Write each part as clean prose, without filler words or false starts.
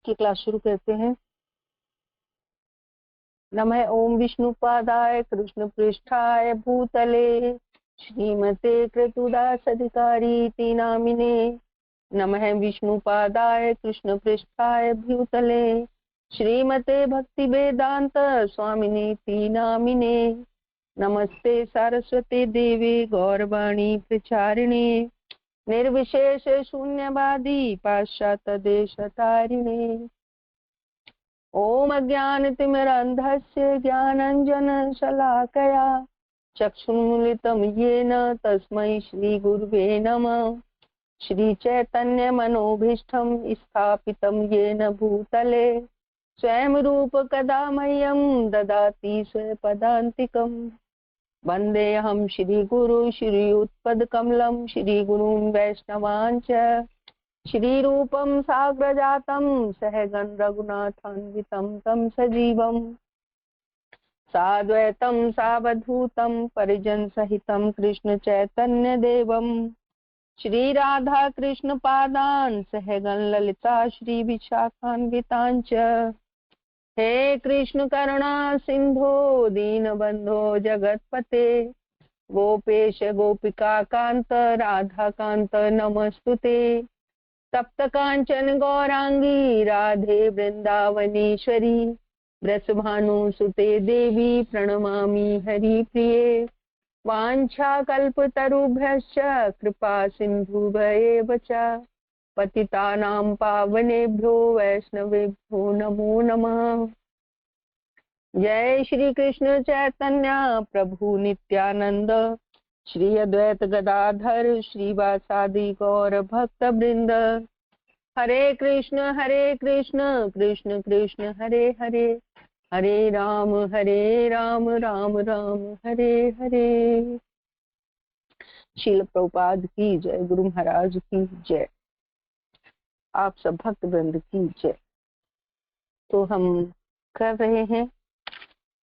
की क्लास शुरू करते हैं। नमः ओम विष्णुपादाय कृष्ण पृष्ठाय भूतले श्रीमते कृतुदासधिकारी नामिने। नमः विष्णुपादाय कृष्ण पृष्ठाय भूतले श्रीमते भक्ति वेदांत स्वामिने नामिने। नमस्ते सरस्वती देवी गौरवाणी प्रचारिणे निर्विशेष शून्यवादी पाश्चात्य देशतारिणे। ओम अज्ञानतिमिरान्धस्य ज्ञानाञ्जनशलाकया चक्षुन्मीलितं येन तस्मै श्रीगुरुवे नमः। श्रीचैतन्यमनोभीष्टं स्थापितं येन भूतले स्वयं रूप कदा मह्यं ददाति स्वपदान्तिकम्। वन्देऽहं श्रीगुरु श्रीयुतपदकमलं श्रीगुरुं वैष्णवांश्च श्रीरूपं साग्रजातं सहगण रघुनाथान्वितं तं सजीवं साद्वैतं सावधूतं परिजन सहितं कृष्ण चैतन्य देवं श्रीराधा कृष्ण पादान् सहगण ललिता श्री विशाखान्वितांच। हे कृष्ण करुणा सिंधो दीनबंधो जगतपते गोपेश गोपिका कांत राधा कांत नमस्तुते। तप्त कांचन गौरांगी राधे वृंदावनेश्वरी वृषभानुसुते देवी प्रणमामि हरिप्रिये। वाञ्छाकल्पतरुभ्यश्च कृपा सिन्धुभ्येव च पतितानां पावनेभ्यो वैष्णवेभ्यो नमो नमः। जय श्री कृष्ण चैतन्य प्रभु नित्यानंद श्री अद्वैत गदाधर श्रीवासादि गौर भक्त वृंद। हरे कृष्ण कृष्ण कृष्ण हरे हरे हरे राम राम राम हरे हरे। श्रील प्रभुपाद की जय, गुरु महाराज की जय, आप सब भक्त वृंद की जय। तो हम कर रहे हैं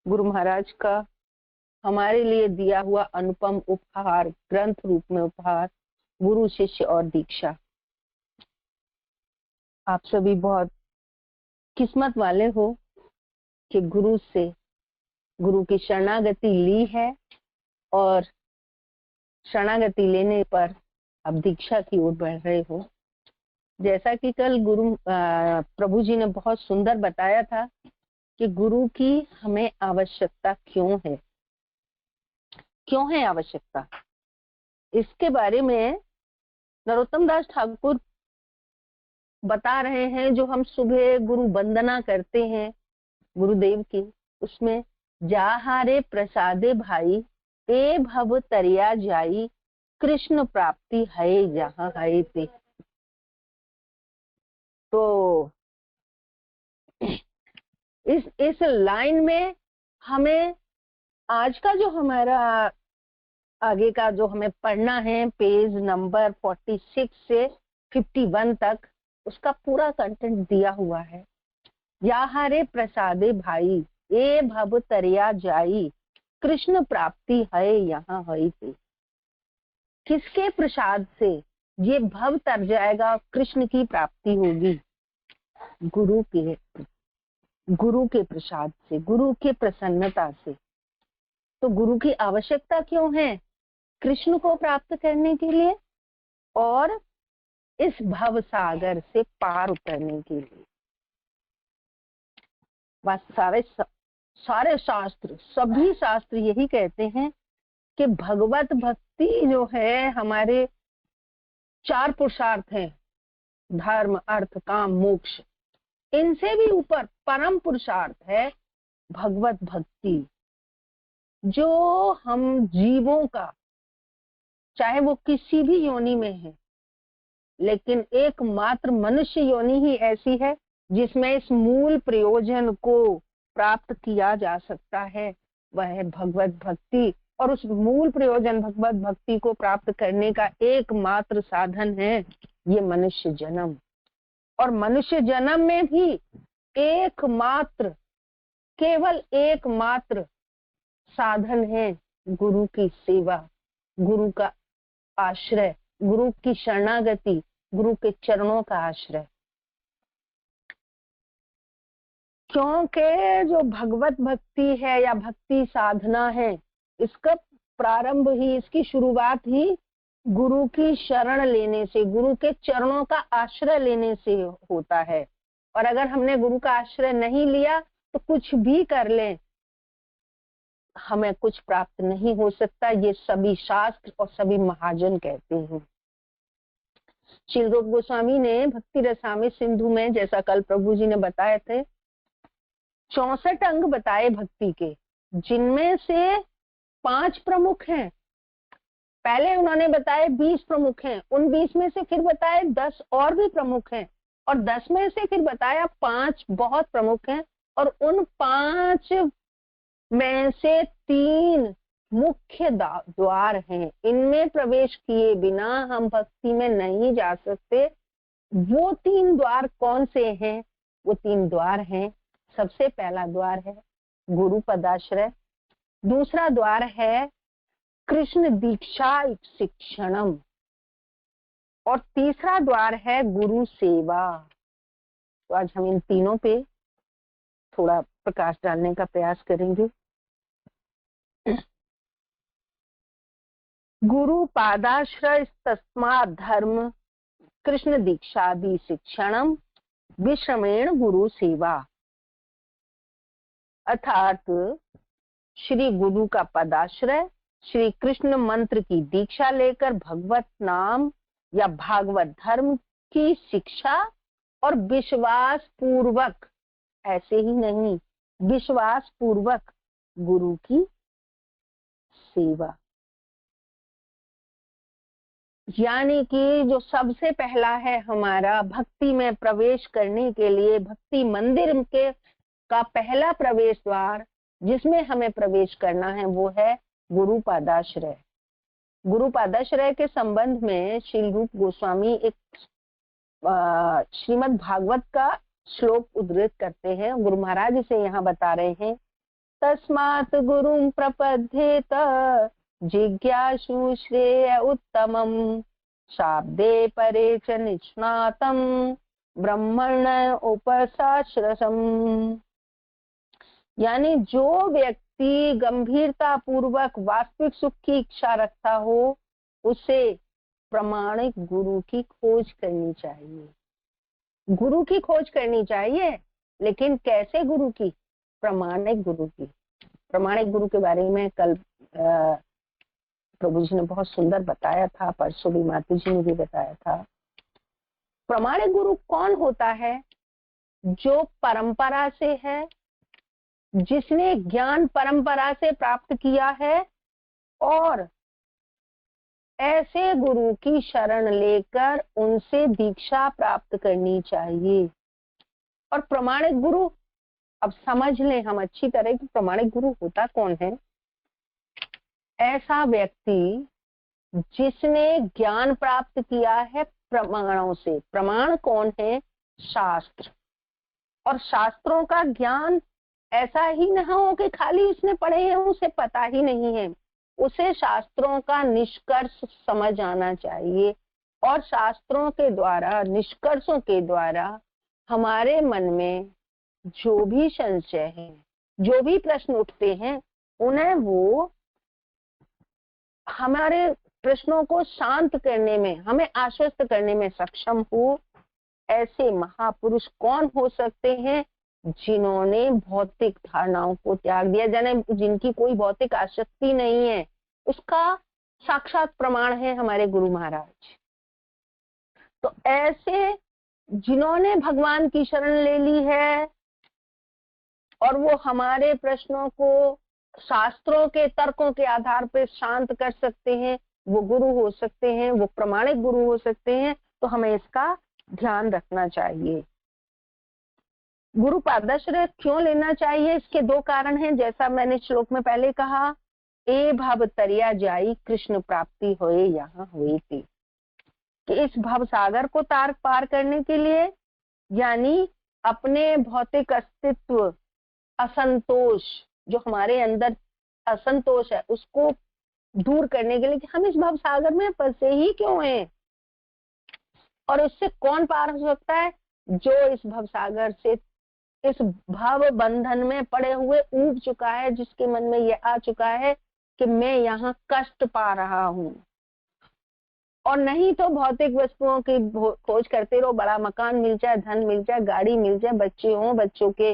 गुरु महाराज का हमारे लिए दिया हुआ अनुपम उपहार, ग्रंथ रूप में उपहार, गुरु शिष्य और दीक्षा। आप सभी बहुत किस्मत वाले हो कि गुरु से गुरु की शरणागति ली है और शरणागति लेने पर अब दीक्षा की ओर बढ़ रहे हो। जैसा कि कल गुरु प्रभु जी ने बहुत सुंदर बताया था कि गुरु की हमें आवश्यकता क्यों है आवश्यकता, इसके बारे में नरोत्तम दास ठाकुर बता रहे हैं। जो हम सुबह गुरु वंदना करते हैं गुरुदेव की, उसमें जाहारे प्रसादे भाई ए भव तरिया जाई कृष्ण प्राप्ति है जहां है ते। तो इस लाइन में हमें आज का जो हमारा आगे का जो हमें पढ़ना है, पेज नंबर 46 से 51 तक, उसका पूरा कंटेंट दिया हुआ है। याहारे प्रसादे भाई ए भव तरिया जाई कृष्ण प्राप्ति है यहाँ है ते। किसके प्रसाद से ये भव तर जाएगा, कृष्ण की प्राप्ति होगी? गुरु के प्रसाद से, गुरु के प्रसन्नता से। तो गुरु की आवश्यकता क्यों है? कृष्ण को प्राप्त करने के लिए और इस भव सागर से पार उतरने के लिए। बस सारे शास्त्र, सभी शास्त्र यही कहते हैं कि भगवत भक्ति जो है, हमारे 4 पुरुषार्थ हैं, धर्म अर्थ काम मोक्ष, इनसे भी ऊपर परम पुरुषार्थ है भगवत भक्ति। जो हम जीवों का, चाहे वो किसी भी योनि में है, लेकिन एकमात्र मनुष्य योनि ही ऐसी है जिसमें इस मूल प्रयोजन को प्राप्त किया जा सकता है, वह है भगवत भक्ति। और उस मूल प्रयोजन भगवत भक्ति को प्राप्त करने का एकमात्र साधन है ये मनुष्य जन्म। और मनुष्य जन्म में भी केवल एकमात्र साधन है गुरु की सेवा, गुरु का आश्रय, गुरु की शरणागति, गुरु के चरणों का आश्रय। क्योंकि जो भगवत भक्ति है या भक्ति साधना है, इसका प्रारंभ ही, इसकी शुरुआत ही गुरु की शरण लेने से, गुरु के चरणों का आश्रय लेने से होता है। और अगर हमने गुरु का आश्रय नहीं लिया तो कुछ भी कर लें, हमें कुछ प्राप्त नहीं हो सकता। ये सभी शास्त्र और सभी महाजन कहते हैं। श्री रूप गोस्वामी ने भक्ति रसामृत सिंधु में, जैसा कल प्रभु जी ने बताए थे, 64 अंग बताए भक्ति के, जिनमें से 5 प्रमुख हैं। पहले उन्होंने बताए 20 प्रमुख हैं, उन 20 में से फिर बताए 10 और भी प्रमुख हैं, और 10 में से फिर बताया 5 बहुत प्रमुख हैं, और उन 5 में से 3 मुख्य द्वार हैं। इनमें प्रवेश किए बिना हम भक्ति में नहीं जा सकते। वो 3 द्वार कौन से हैं? वो 3 द्वार हैं, सबसे पहला द्वार है गुरु पदाश्रय, दूसरा द्वार है कृष्ण दीक्षा शिक्षणम, और तीसरा द्वार है गुरु सेवा। तो आज हम इन तीनों पे थोड़ा प्रकाश डालने का प्रयास करेंगे। गुरु पादाश्रय तस्मात् धर्म कृष्ण दीक्षादि शिक्षणम विश्रमेण गुरु सेवा। अर्थात श्री गुरु का पदाश्रय, श्री कृष्ण मंत्र की दीक्षा लेकर भगवत नाम या भागवत धर्म की शिक्षा, और विश्वास पूर्वक, ऐसे ही नहीं, विश्वास पूर्वक गुरु की सेवा। यानी कि जो सबसे पहला है हमारा भक्ति में प्रवेश करने के लिए, भक्ति मंदिर के का पहला प्रवेश द्वार जिसमें हमें प्रवेश करना है, वो है गुरु पादाश्रय। गुरु पादाश्रय के संबंध में श्री रूप गोस्वामी एक श्रीमद् भागवत का श्लोक उद्धृत करते हैं। गुरु महाराज इसे यहाँ बता रहे हैं, तस्मात् गुरुं प्रपद्येत जिज्ञासु श्रेय उत्तमं शाब्दे परे च निष्णातं ब्रह्मण उपशास्त्रसम्। यानी जो व्यक्ति गंभीरता पूर्वक वास्तविक सुख की इच्छा रखता हो, उसे प्रामाणिक गुरु की खोज करनी चाहिए। गुरु की खोज करनी चाहिए, लेकिन कैसे गुरु की? प्रामाणिक गुरु की। प्रामाणिक गुरु के बारे में कल प्रभु जी ने बहुत सुंदर बताया था, परसों भी माता जी ने भी बताया था। प्रामाणिक गुरु कौन होता है? जो परंपरा से है, जिसने ज्ञान परंपरा से प्राप्त किया है, और ऐसे गुरु की शरण लेकर उनसे दीक्षा प्राप्त करनी चाहिए। और प्रामाणिक गुरु, अब समझ लें हम अच्छी तरह कि प्रामाणिक गुरु होता कौन है। ऐसा व्यक्ति जिसने ज्ञान प्राप्त किया है प्रमाणों से। प्रमाण कौन है? शास्त्र। और शास्त्रों का ज्ञान ऐसा ही न हो कि खाली उसने पढ़े हैं, उसे पता ही नहीं है। उसे शास्त्रों का निष्कर्ष समझ आना चाहिए, और शास्त्रों के द्वारा, निष्कर्षों के द्वारा हमारे मन में जो भी संशय है, जो भी प्रश्न उठते हैं, उन्हें वो हमारे प्रश्नों को शांत करने में, हमें आश्वस्त करने में सक्षम हो। ऐसे महापुरुष कौन हो सकते हैं? जिन्होंने भौतिक धारणाओं को त्याग दिया, जाने जिनकी कोई भौतिक आसक्ति नहीं है। उसका साक्षात प्रमाण है हमारे गुरु महाराज। तो ऐसे जिन्होंने भगवान की शरण ले ली है, और वो हमारे प्रश्नों को शास्त्रों के तर्कों के आधार पर शांत कर सकते हैं, वो गुरु हो सकते हैं, वो प्रामाणिक गुरु हो सकते हैं। तो हमें इसका ध्यान रखना चाहिए। गुरु पादाश्रय क्यों लेना चाहिए? इसके 2 कारण हैं, जैसा मैंने श्लोक में पहले कहा, ए भव तरिया जाई कृष्ण प्राप्ति होए यहाँ हुई थी। कि इस भव सागर को पार करने के लिए, यानी अपने भौतिक अस्तित्व, असंतोष, जो हमारे अंदर असंतोष है, उसको दूर करने के लिए कि हम इस भव सागर में फंसे ही क्यों हैं। और उससे कौन पार हो सकता है? जो इस भव सागर से इस भाव बंधन में पड़े हुए ऊब चुका है, जिसके मन में ये आ चुका है कि मैं यहाँ कष्ट पा रहा हूँ। और नहीं तो भौतिक वस्तुओं की खोज करते रहो, बड़ा मकान मिल जाए, धन मिल जाए, गाड़ी मिल जाए, बच्चे हों, बच्चों के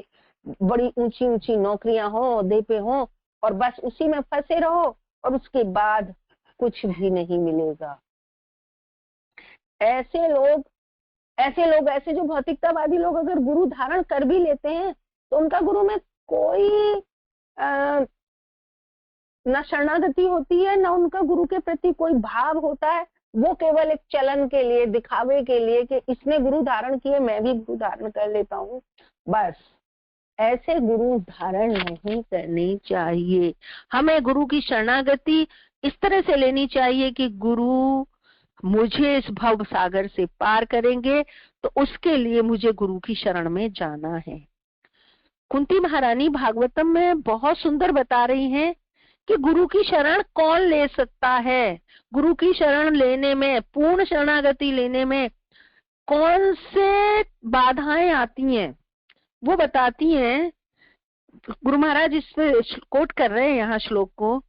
बड़ी ऊंची ऊंची नौकरियां हो, ओहदे पे हो, और बस उसी में फंसे रहो, और उसके बाद कुछ भी नहीं मिलेगा। ऐसे लोग ऐसे जो भौतिकतावादी लोग अगर गुरु धारण कर भी लेते हैं तो उनका गुरु में कोई न शरणागति होती है, न उनका गुरु के प्रति कोई भाव होता है। वो केवल एक चलन के लिए, दिखावे के लिए कि इसने गुरु धारण किए, मैं भी गुरु धारण कर लेता हूँ, बस। ऐसे गुरु धारण नहीं करनी चाहिए। हमें गुरु की शरणागति इस तरह से लेनी चाहिए कि गुरु मुझे इस भव सागर से पार करेंगे, तो उसके लिए मुझे गुरु की शरण में जाना है। कुंती महारानी भागवतम में बहुत सुंदर बता रही हैं कि गुरु की शरण कौन ले सकता है, गुरु की शरण लेने में, पूर्ण शरणागति लेने में कौन से बाधाएं आती हैं, वो बताती हैं। गुरु महाराज इसमें कोट कर रहे हैं यहाँ श्लोक को,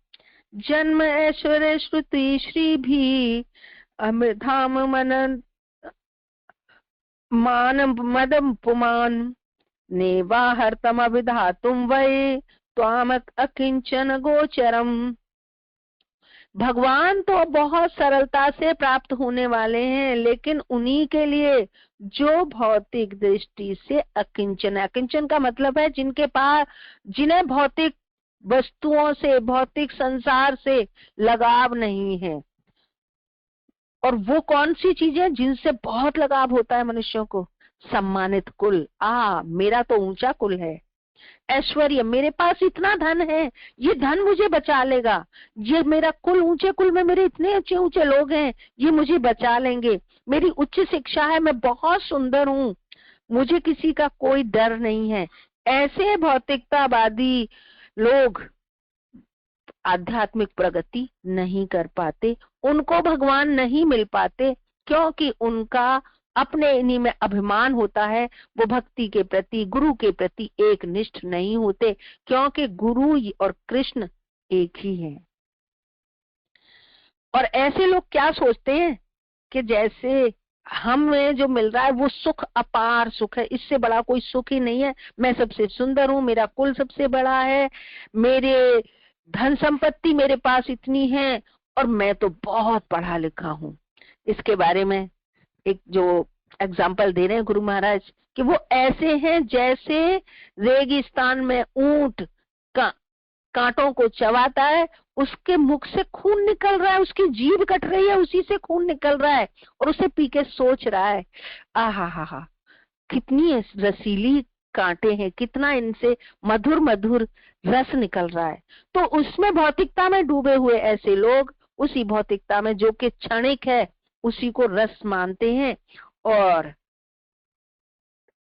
जन्म ऐश्वर्य श्रुति श्री भी धाम मन मान मदम पुमान नेवाहर्तम अभिधातुम वै त्वाम अकिंचन गोचरम। भगवान तो बहुत सरलता से प्राप्त होने वाले हैं, लेकिन उन्हीं के लिए जो भौतिक दृष्टि से अकिंचन है। अकिंचन का मतलब है जिन्हें भौतिक वस्तुओं से, भौतिक संसार से लगाव नहीं है। और वो कौन सी चीजें जिनसे बहुत लगाव होता है मनुष्यों को? सम्मानित कुल, मेरा तो ऊंचा कुल है। ऐश्वर्य, मेरे पास इतना धन है, ये धन मुझे बचा लेगा। ये मेरा कुल, ऊंचे कुल में मेरे इतने ऊंचे ऊंचे लोग हैं, ये मुझे बचा लेंगे। मेरी उच्च शिक्षा है, मैं बहुत सुंदर हूँ, मुझे किसी का कोई डर नहीं है। ऐसे भौतिकतावादी लोग आध्यात्मिक प्रगति नहीं कर पाते, उनको भगवान नहीं मिल पाते, क्योंकि उनका अपने इन्हीं में अभिमान होता है। वो भक्ति के प्रति, गुरु के प्रति एक निष्ठ नहीं होते, क्योंकि गुरु और कृष्ण एक ही हैं। और ऐसे लोग क्या सोचते हैं कि जैसे हमें जो मिल रहा है वो सुख अपार सुख है, इससे बड़ा कोई सुख ही नहीं है। मैं सबसे सुंदर हूँ, मेरा कुल सबसे बड़ा है, मेरे धन संपत्ति मेरे पास इतनी है, और मैं तो बहुत पढ़ा लिखा हूँ। इसके बारे में एक जो एग्जाम्पल दे रहे हैं गुरु महाराज कि वो ऐसे हैं जैसे रेगिस्तान में ऊंट कांटों को चबाता है, उसके मुख से खून निकल रहा है, उसकी जीभ कट रही है, उसी से खून निकल रहा है, और उसे पी के सोच रहा है, आहा कितनी रसीली कांटे हैं, कितना इनसे मधुर मधुर रस निकल रहा है। तो उसमें भौतिकता में डूबे हुए ऐसे लोग उसी भौतिकता में जो कि क्षणिक है उसी को रस मानते हैं, और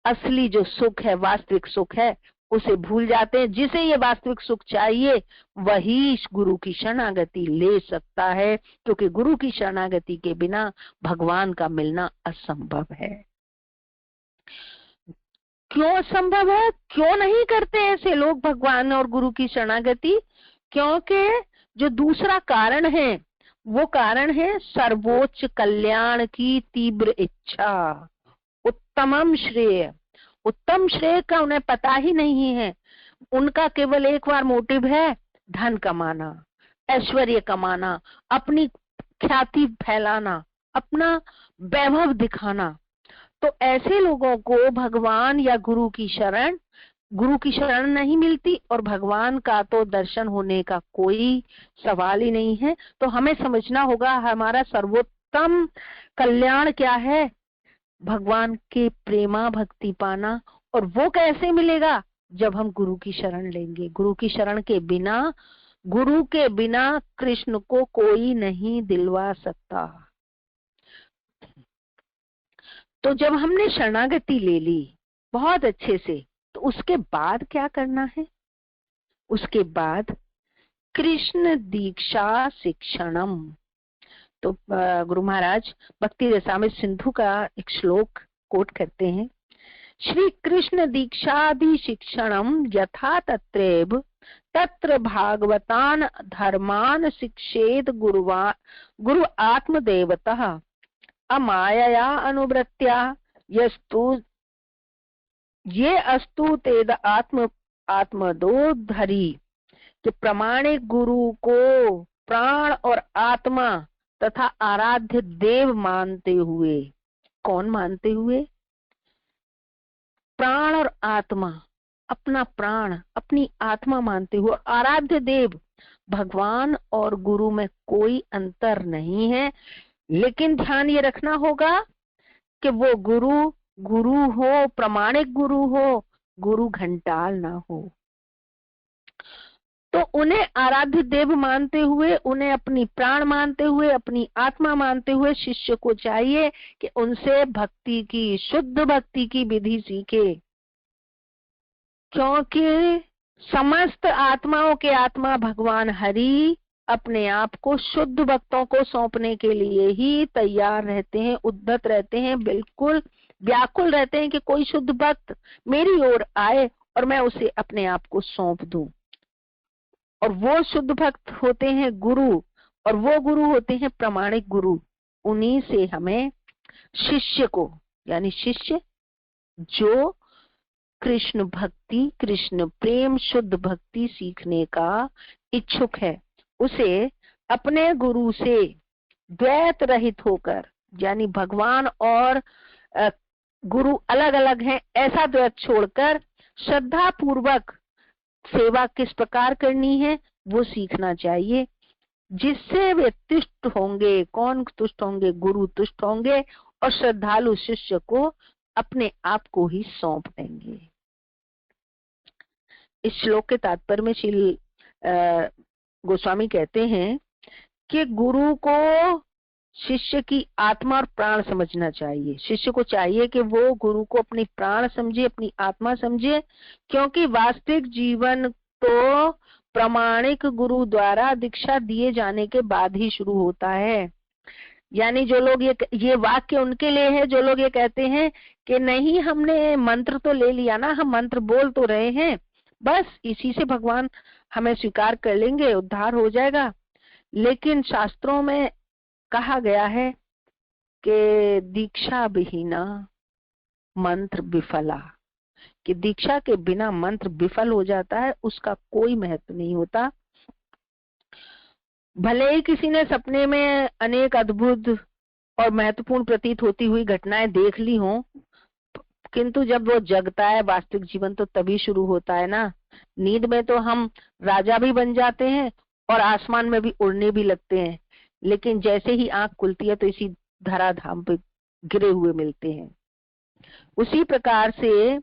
असली जो सुख है, वास्तविक सुख है, उसे भूल जाते हैं। जिसे ये वास्तविक सुख चाहिए वही गुरु की शरणागति ले सकता है, क्योंकि गुरु की शरणागति के बिना भगवान का मिलना असंभव है। क्यों असंभव है? क्यों नहीं करते ऐसे लोग भगवान और गुरु की शरणागति? क्योंकि जो दूसरा कारण है वो कारण है सर्वोच्च कल्याण की तीव्र इच्छा, उत्तमम श्रेय। उत्तम श्रेय का उन्हें पता ही नहीं है। उनका केवल एक बार मोटिव है धन कमाना, ऐश्वर्य कमाना, अपनी ख्याति फैलाना, अपना वैभव दिखाना। तो ऐसे लोगों को भगवान या गुरु की शरण नहीं मिलती, और भगवान का तो दर्शन होने का कोई सवाल ही नहीं है। तो हमें समझना होगा हमारा सर्वोत्तम कल्याण क्या है, भगवान के प्रेमा भक्ति पाना। और वो कैसे मिलेगा? जब हम गुरु की शरण लेंगे। गुरु की शरण के बिना, गुरु के बिना कृष्ण को कोई नहीं दिलवा सकता। तो जब हमने शरणागति ले ली बहुत अच्छे से, तो उसके बाद क्या करना है? उसके बाद कृष्ण दीक्षा शिक्षणम। तो गुरु महाराज भक्ति रसामृत सिंधु का एक श्लोक कोट करते हैं श्री कृष्ण दीक्षादि शिक्षणम यथा तत्रैव तत्र भागवतान धर्मान शिक्षेत गुरु आत्मदेवतः अमायया अनुवृत्त्या यस्तु ये अस्तु तेद आत्मदोधरी, कि प्रामाणिक गुरु को प्राण और आत्मा तथा आराध्य देव मानते हुए, कौन मानते हुए? प्राण और आत्मा, अपना प्राण अपनी आत्मा मानते हुए, आराध्य देव भगवान और गुरु में कोई अंतर नहीं है। लेकिन ध्यान ये रखना होगा कि वो गुरु हो, प्रामाणिक गुरु हो, गुरु घंटाल ना हो। तो उन्हें आराध्य देव मानते हुए, उन्हें अपनी प्राण मानते हुए, अपनी आत्मा मानते हुए शिष्य को चाहिए कि उनसे भक्ति की, शुद्ध भक्ति की विधि सीखे, क्योंकि समस्त आत्माओं के आत्मा भगवान हरि अपने आप को शुद्ध भक्तों को सौंपने के लिए ही तैयार रहते हैं, उद्यत रहते हैं, बिल्कुल व्याकुल रहते हैं कि कोई शुद्ध भक्त मेरी ओर आए और मैं उसे अपने आप को सौंप दूं। और वो शुद्ध भक्त होते हैं गुरु, और वो गुरु होते हैं प्रामाणिक गुरु। उन्हीं से हमें शिष्य को, यानी शिष्य जो कृष्ण भक्ति, कृष्ण प्रेम, शुद्ध भक्ति सीखने का इच्छुक है, उसे अपने गुरु से द्वैत रहित होकर, यानी भगवान और गुरु अलग अलग हैं ऐसा द्वैत छोड़कर श्रद्धा पूर्वक सेवा किस प्रकार करनी है वो सीखना चाहिए, जिससे वे तुष्ट होंगे। कौन तुष्ट होंगे? गुरु तुष्ट होंगे और श्रद्धालु शिष्य को अपने आप को ही सौंप देंगे। इस श्लोक के तात्पर्य में श्री गोस्वामी कहते हैं कि गुरु को शिष्य की आत्मा और प्राण समझना चाहिए। शिष्य को चाहिए कि वो गुरु को अपनी प्राण समझे, अपनी आत्मा समझे, क्योंकि वास्तविक जीवन तो प्रामाणिक गुरु द्वारा दीक्षा दिए जाने के बाद ही शुरू होता है। यानी जो लोग ये वाक्य उनके लिए है जो लोग ये कहते हैं कि नहीं, हमने मंत्र तो ले लिया ना, हम मंत्र बोल तो रहे हैं, बस इसी से भगवान हमें स्वीकार कर लेंगे, उद्धार हो जाएगा। लेकिन शास्त्रों में कहा गया है कि दीक्षा विहीना मंत्र विफला, कि दीक्षा के बिना मंत्र विफल हो जाता है, उसका कोई महत्व नहीं होता। भले ही किसी ने सपने में अनेक अद्भुत और महत्वपूर्ण प्रतीत होती हुई घटनाएं देख ली हों, किंतु जब वो जगता है, वास्तविक जीवन तो तभी शुरू होता है ना। नींद में तो हम राजा भी बन जाते हैं और आसमान में भी उड़ने भी लगते हैं, लेकिन जैसे ही आंख खुलती है तो इसी धराधाम पे गिरे हुए मिलते हैं। उसी प्रकार से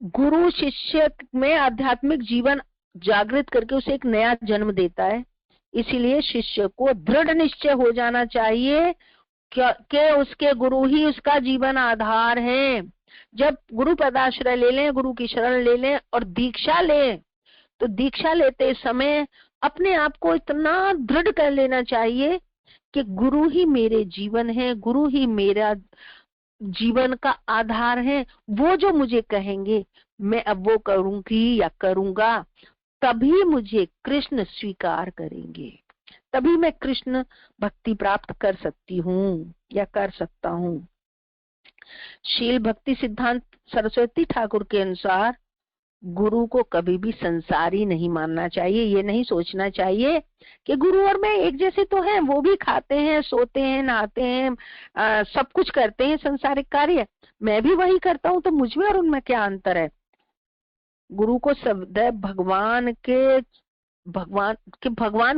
गुरु शिष्य में आध्यात्मिक जीवन जागृत करके उसे एक नया जन्म देता है। इसीलिए शिष्य को दृढ़ निश्चय हो जाना चाहिए कि उसके गुरु ही उसका जीवन आधार है। जब गुरु पदाश्रय ले लें, गुरु की शरण ले लें और दीक्षा लें, तो दीक्षा लेते समय अपने आप को इतना दृढ़ कर लेना चाहिए कि गुरु ही मेरे जीवन है, गुरु ही मेरा जीवन का आधार है। वो जो मुझे कहेंगे मैं अब वो करूंगी या करूंगा, तभी मुझे कृष्ण स्वीकार करेंगे, तभी मैं कृष्ण भक्ति प्राप्त कर सकती हूँ या कर सकता हूँ। शील भक्ति सिद्धांत सरस्वती ठाकुर के अनुसार गुरु को कभी भी संसारी नहीं मानना चाहिए। ये नहीं सोचना चाहिए कि गुरु और मैं एक जैसे तो हैं, वो भी खाते हैं, सोते हैं, नहाते हैं, सब कुछ करते हैं संसारिक कार्य, मैं भी वही करता हूँ, तो मुझमें और उनमें क्या अंतर है। गुरु को सदैव भगवान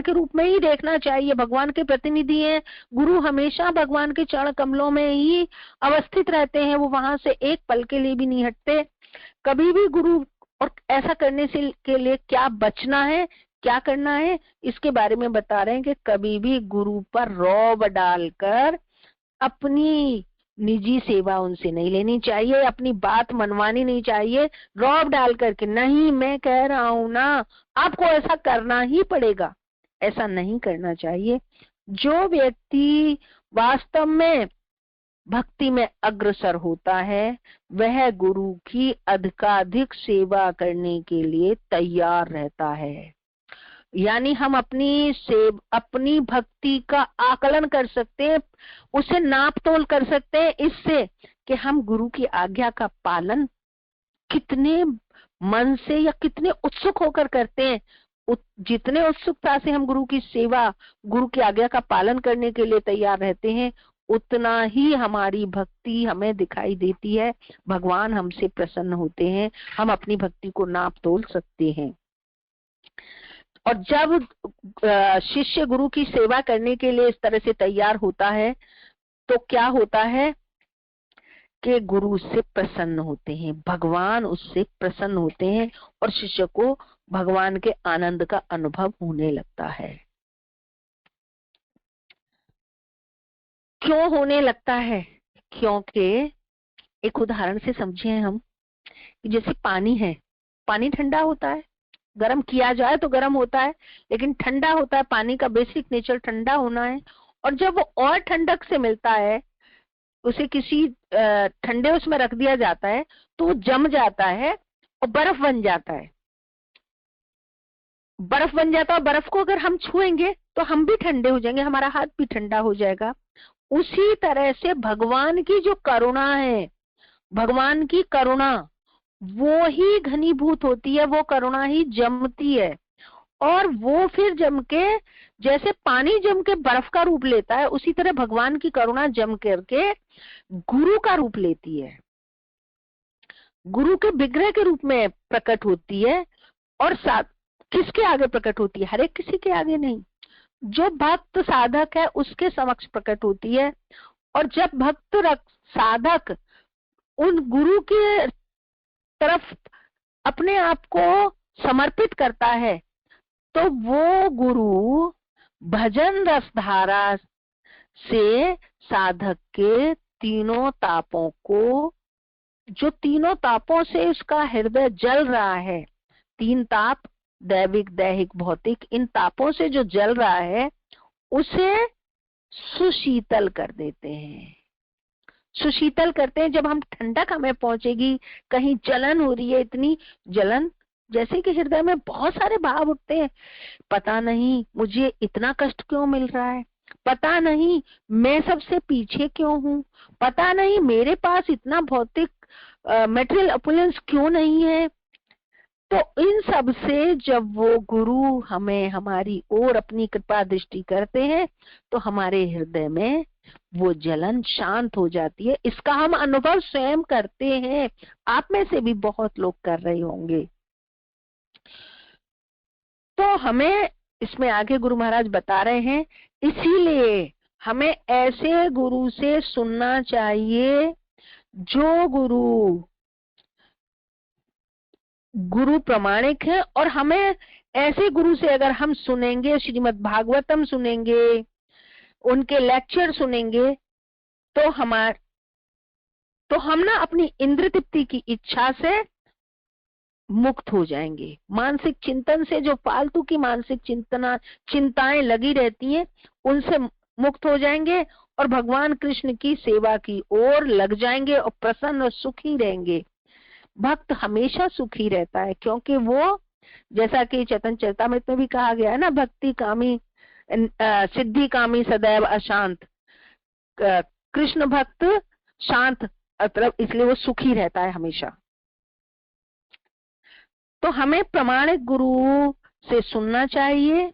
के रूप में ही देखना चाहिए। भगवान के प्रतिनिधि हैं गुरु, हमेशा भगवान के चरण कमलों में ही अवस्थित रहते हैं, वो वहां से एक पल के लिए भी नहीं हटते कभी भी। गुरु और ऐसा करने से के लिए क्या बचना है, क्या करना है, इसके बारे में बता रहे हैं कि कभी भी गुरु पर रौब डालकर अपनी निजी सेवा उनसे नहीं लेनी चाहिए, अपनी बात मनवानी नहीं चाहिए रौब डाल करके। नहीं, मैं कह रहा हूं ना, आपको ऐसा करना ही पड़ेगा, ऐसा नहीं करना चाहिए। जो व्यक्ति वास्तव में भक्ति में अग्रसर होता है, वह गुरु की अधिकाधिक सेवा करने के लिए तैयार रहता है। यानी हम अपनी भक्ति का आकलन कर सकते हैं, उसे नाप तोल कर सकते हैं इससे कि हम गुरु की आज्ञा का पालन कितने मन से या कितने उत्सुक होकर करते हैं। जितने उत्सुकता से हम गुरु की सेवा, गुरु की आज्ञा का पालन करने के लिए तैयार रहते हैं, उतना ही हमारी भक्ति हमें दिखाई देती है, भगवान हमसे प्रसन्न होते हैं, हम अपनी भक्ति को नाप तोल सकते हैं। और जब शिष्य गुरु की सेवा करने के लिए इस तरह से तैयार होता है तो क्या होता है कि गुरु उससे प्रसन्न होते हैं, भगवान उससे प्रसन्न होते हैं और शिष्य को भगवान के आनंद का अनुभव होने लगता है। क्यों होने लगता है? क्योंकि एक उदाहरण से समझे हम, जैसे पानी है, पानी ठंडा होता है, गर्म किया जाए तो गर्म होता है, लेकिन ठंडा होता है। पानी का बेसिक नेचर ठंडा होना है, और जब वो और ठंडक से मिलता है, उसे किसी ठंडे उसमें रख दिया जाता है तो वो जम जाता है और बर्फ बन जाता है। बर्फ बन जाता है, बर्फ को अगर हम छुएंगे तो हम भी ठंडे हो जाएंगे, हमारा हाथ भी ठंडा हो जाएगा। उसी तरह से भगवान की जो करुणा है, भगवान की करुणा वो ही घनीभूत होती है, वो करुणा ही जमती है, और वो फिर जम के, जैसे पानी जम के बर्फ का रूप लेता है, उसी तरह भगवान की करुणा जम करके गुरु का रूप लेती है, गुरु के विग्रह के रूप में प्रकट होती है। और साथ किसके आगे प्रकट होती है? हर एक किसी के आगे नहीं, जो भक्त साधक है उसके समक्ष प्रकट होती है। और जब भक्त साधक उन गुरु के तरफ अपने आप को समर्पित करता है तो वो गुरु भजन रस धारा से साधक के तीनों तापों को, जो तीनों तापों से उसका हृदय जल रहा है, 3 ताप, दैविक, दैहिक, भौतिक, इन तापों से जो जल रहा है उसे सुशीतल कर देते हैं। सुशीतल करते हैं। जब हम ठंडक हमें पहुंचेगी, कहीं जलन हो रही है, इतनी जलन, जैसे कि हृदय में बहुत सारे भाव उठते हैं, पता नहीं मुझे इतना कष्ट क्यों मिल रहा है, पता नहीं मैं सबसे पीछे क्यों हूँ, पता नहीं मेरे पास इतना भौतिक मटेरियल अपुलेंस क्यों नहीं है। तो इन सब से जब वो गुरु हमें हमारी ओर अपनी कृपा दृष्टि करते हैं तो हमारे हृदय में वो जलन शांत हो जाती है। इसका हम अनुभव स्वयं करते हैं, आप में से भी बहुत लोग कर रहे होंगे। तो हमें इसमें आगे गुरु महाराज बता रहे हैं, इसीलिए हमें ऐसे गुरु से सुनना चाहिए जो गुरु प्रमाणिक है। और हमें ऐसे गुरु से अगर हम सुनेंगे, श्रीमद् भागवतम सुनेंगे, उनके लेक्चर सुनेंगे, तो हम ना अपनी इंद्र तृप्ति की इच्छा से मुक्त हो जाएंगे। मानसिक चिंतन से जो फालतू की मानसिक चिंताएं लगी रहती हैं, उनसे मुक्त हो जाएंगे और भगवान कृष्ण की सेवा की ओर लग जाएंगे और प्रसन्न और सुखी रहेंगे। भक्त हमेशा सुखी रहता है, क्योंकि वो, जैसा कि चैतन्य चरितामृत में भी कहा गया है ना, भक्ति कामी सिद्धि कामी सदैव अशांत, कृष्ण भक्त शांत, मतलब इसलिए वो सुखी रहता है हमेशा। तो हमें प्रमाणिक गुरु से सुनना चाहिए।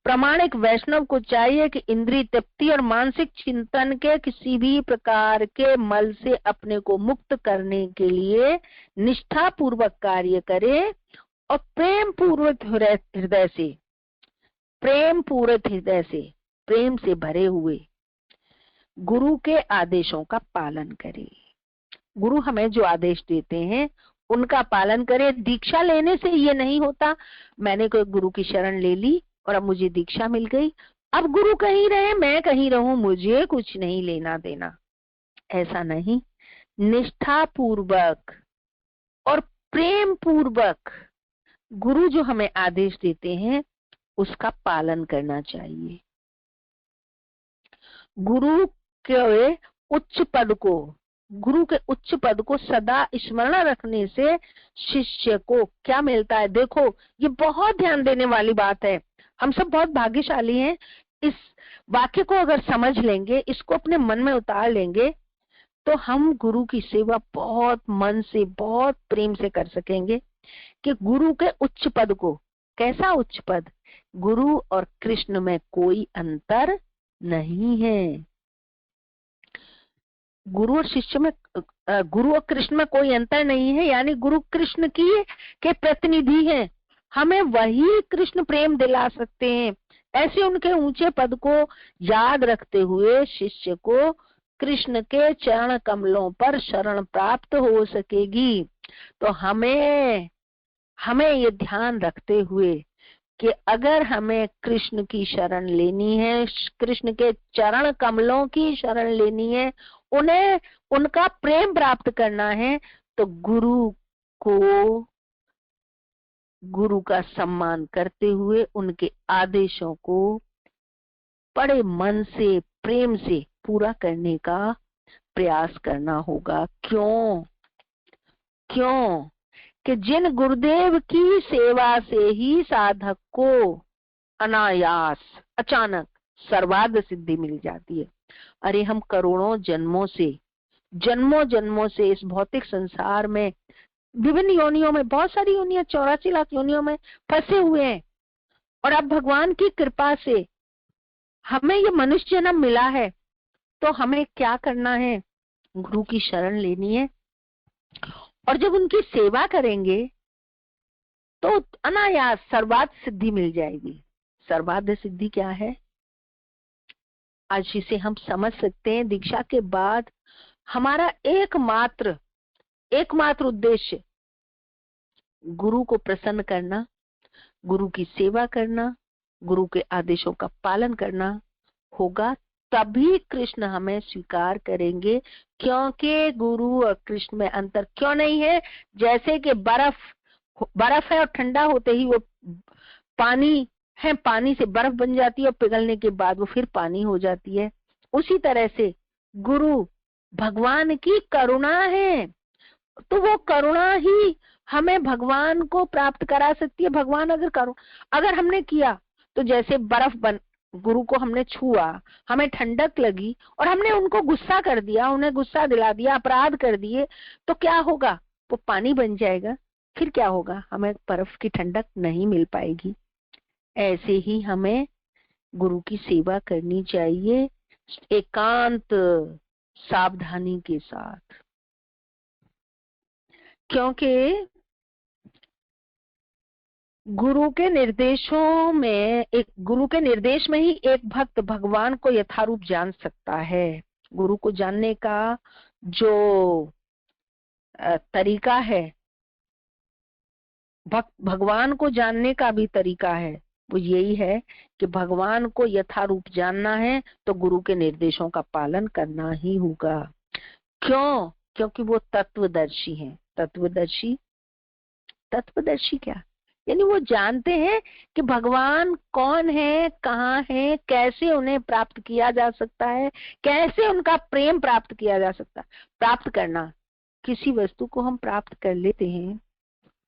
प्रमाणिक वैष्णव को चाहिए कि इंद्रिय तृप्ति और मानसिक चिंतन के किसी भी प्रकार के मल से अपने को मुक्त करने के लिए निष्ठा पूर्वक कार्य करे और प्रेम पूर्वक हृदय से, प्रेम से भरे हुए गुरु के आदेशों का पालन करे। गुरु हमें जो आदेश देते हैं उनका पालन करे। दीक्षा लेने से ये नहीं होता, मैंने कोई गुरु की शरण ले ली और अब मुझे दीक्षा मिल गई, अब गुरु कहीं रहे मैं कहीं रहूं, मुझे कुछ नहीं लेना देना, ऐसा नहीं। निष्ठा पूर्वक और प्रेम पूर्वक गुरु जो हमें आदेश देते हैं उसका पालन करना चाहिए। गुरु के उच्च पद को, गुरु के उच्च पद को सदा स्मरण रखने से शिष्य को क्या मिलता है। देखो, ये बहुत ध्यान देने वाली बात है। हम सब बहुत भाग्यशाली हैं। इस वाक्य को अगर समझ लेंगे, इसको अपने मन में उतार लेंगे, तो हम गुरु की सेवा बहुत मन से, बहुत प्रेम से कर सकेंगे। कि गुरु के उच्च पद को, कैसा उच्च पद? गुरु और कृष्ण में कोई अंतर नहीं है। गुरु और शिष्य में, गुरु और कृष्ण में कोई अंतर नहीं है, यानी गुरु कृष्ण के प्रतिनिधि हैं। हमें वही कृष्ण प्रेम दिला सकते हैं। ऐसे उनके ऊंचे पद को याद रखते हुए शिष्य को कृष्ण के चरण कमलों पर शरण प्राप्त हो सकेगी। तो हमें ये ध्यान रखते हुए कि अगर हमें कृष्ण की शरण लेनी है, कृष्ण के चरण कमलों की शरण लेनी है, उन्हें उनका प्रेम प्राप्त करना है, तो गुरु का सम्मान करते हुए उनके आदेशों को बड़े मन से, प्रेम से पूरा करने का प्रयास करना होगा। क्यों? कि जिन गुरुदेव की सेवा से ही साधक को अनायास, अचानक सर्वार्थ सिद्धि मिल जाती है। अरे हम करोड़ों जन्मों से इस भौतिक संसार में विभिन्न योनियों में, बहुत सारी योनियां, 84 लाख योनियों में फंसे हुए हैं, और अब भगवान की कृपा से हमें ये मनुष्य जन्म मिला है। तो हमें क्या करना है? गुरु की शरण लेनी है, और जब उनकी सेवा करेंगे तो अनायास सर्वार्थ सिद्धि मिल जाएगी। सर्वार्थ सिद्धि क्या है? आज इसे हम समझ सकते हैं। दीक्षा के बाद हमारा एकमात्र उद्देश्य गुरु को प्रसन्न करना, गुरु की सेवा करना, गुरु के आदेशों का पालन करना होगा। तभी कृष्ण हमें स्वीकार करेंगे। क्योंकि गुरु और कृष्ण में अंतर क्यों नहीं है? जैसे कि बर्फ है और ठंडा होते ही वो पानी है, पानी से बर्फ बन जाती है और पिघलने के बाद वो फिर पानी हो जाती है। उसी तरह से गुरु भगवान की करुणा है, तो वो करुणा ही हमें भगवान को प्राप्त करा सकती है। भगवान अगर हमने किया, तो जैसे गुरु को हमने छुआ, हमें ठंडक लगी और हमने उनको गुस्सा कर दिया, उन्हें गुस्सा दिला दिया, अपराध कर दिए, तो क्या होगा? वो पानी बन जाएगा। फिर क्या होगा? हमें बर्फ की ठंडक नहीं मिल पाएगी। ऐसे ही हमें गुरु की सेवा करनी चाहिए, एकांत सावधानी के साथ। क्योंकि गुरु के निर्देश में ही एक भक्त भगवान को यथारूप जान सकता है। गुरु को जानने का जो तरीका है, भगवान को जानने का भी तरीका है, वो यही है कि भगवान को यथारूप जानना है तो गुरु के निर्देशों का पालन करना ही होगा। क्यों? क्योंकि वो तत्वदर्शी हैं। तत्वदर्शी क्या? यानी वो जानते हैं कि भगवान कौन है, कहाँ है, कैसे उन्हें प्राप्त किया जा सकता है, कैसे उनका प्रेम प्राप्त किया जा सकता है। प्राप्त करना, किसी वस्तु को हम प्राप्त कर लेते हैं,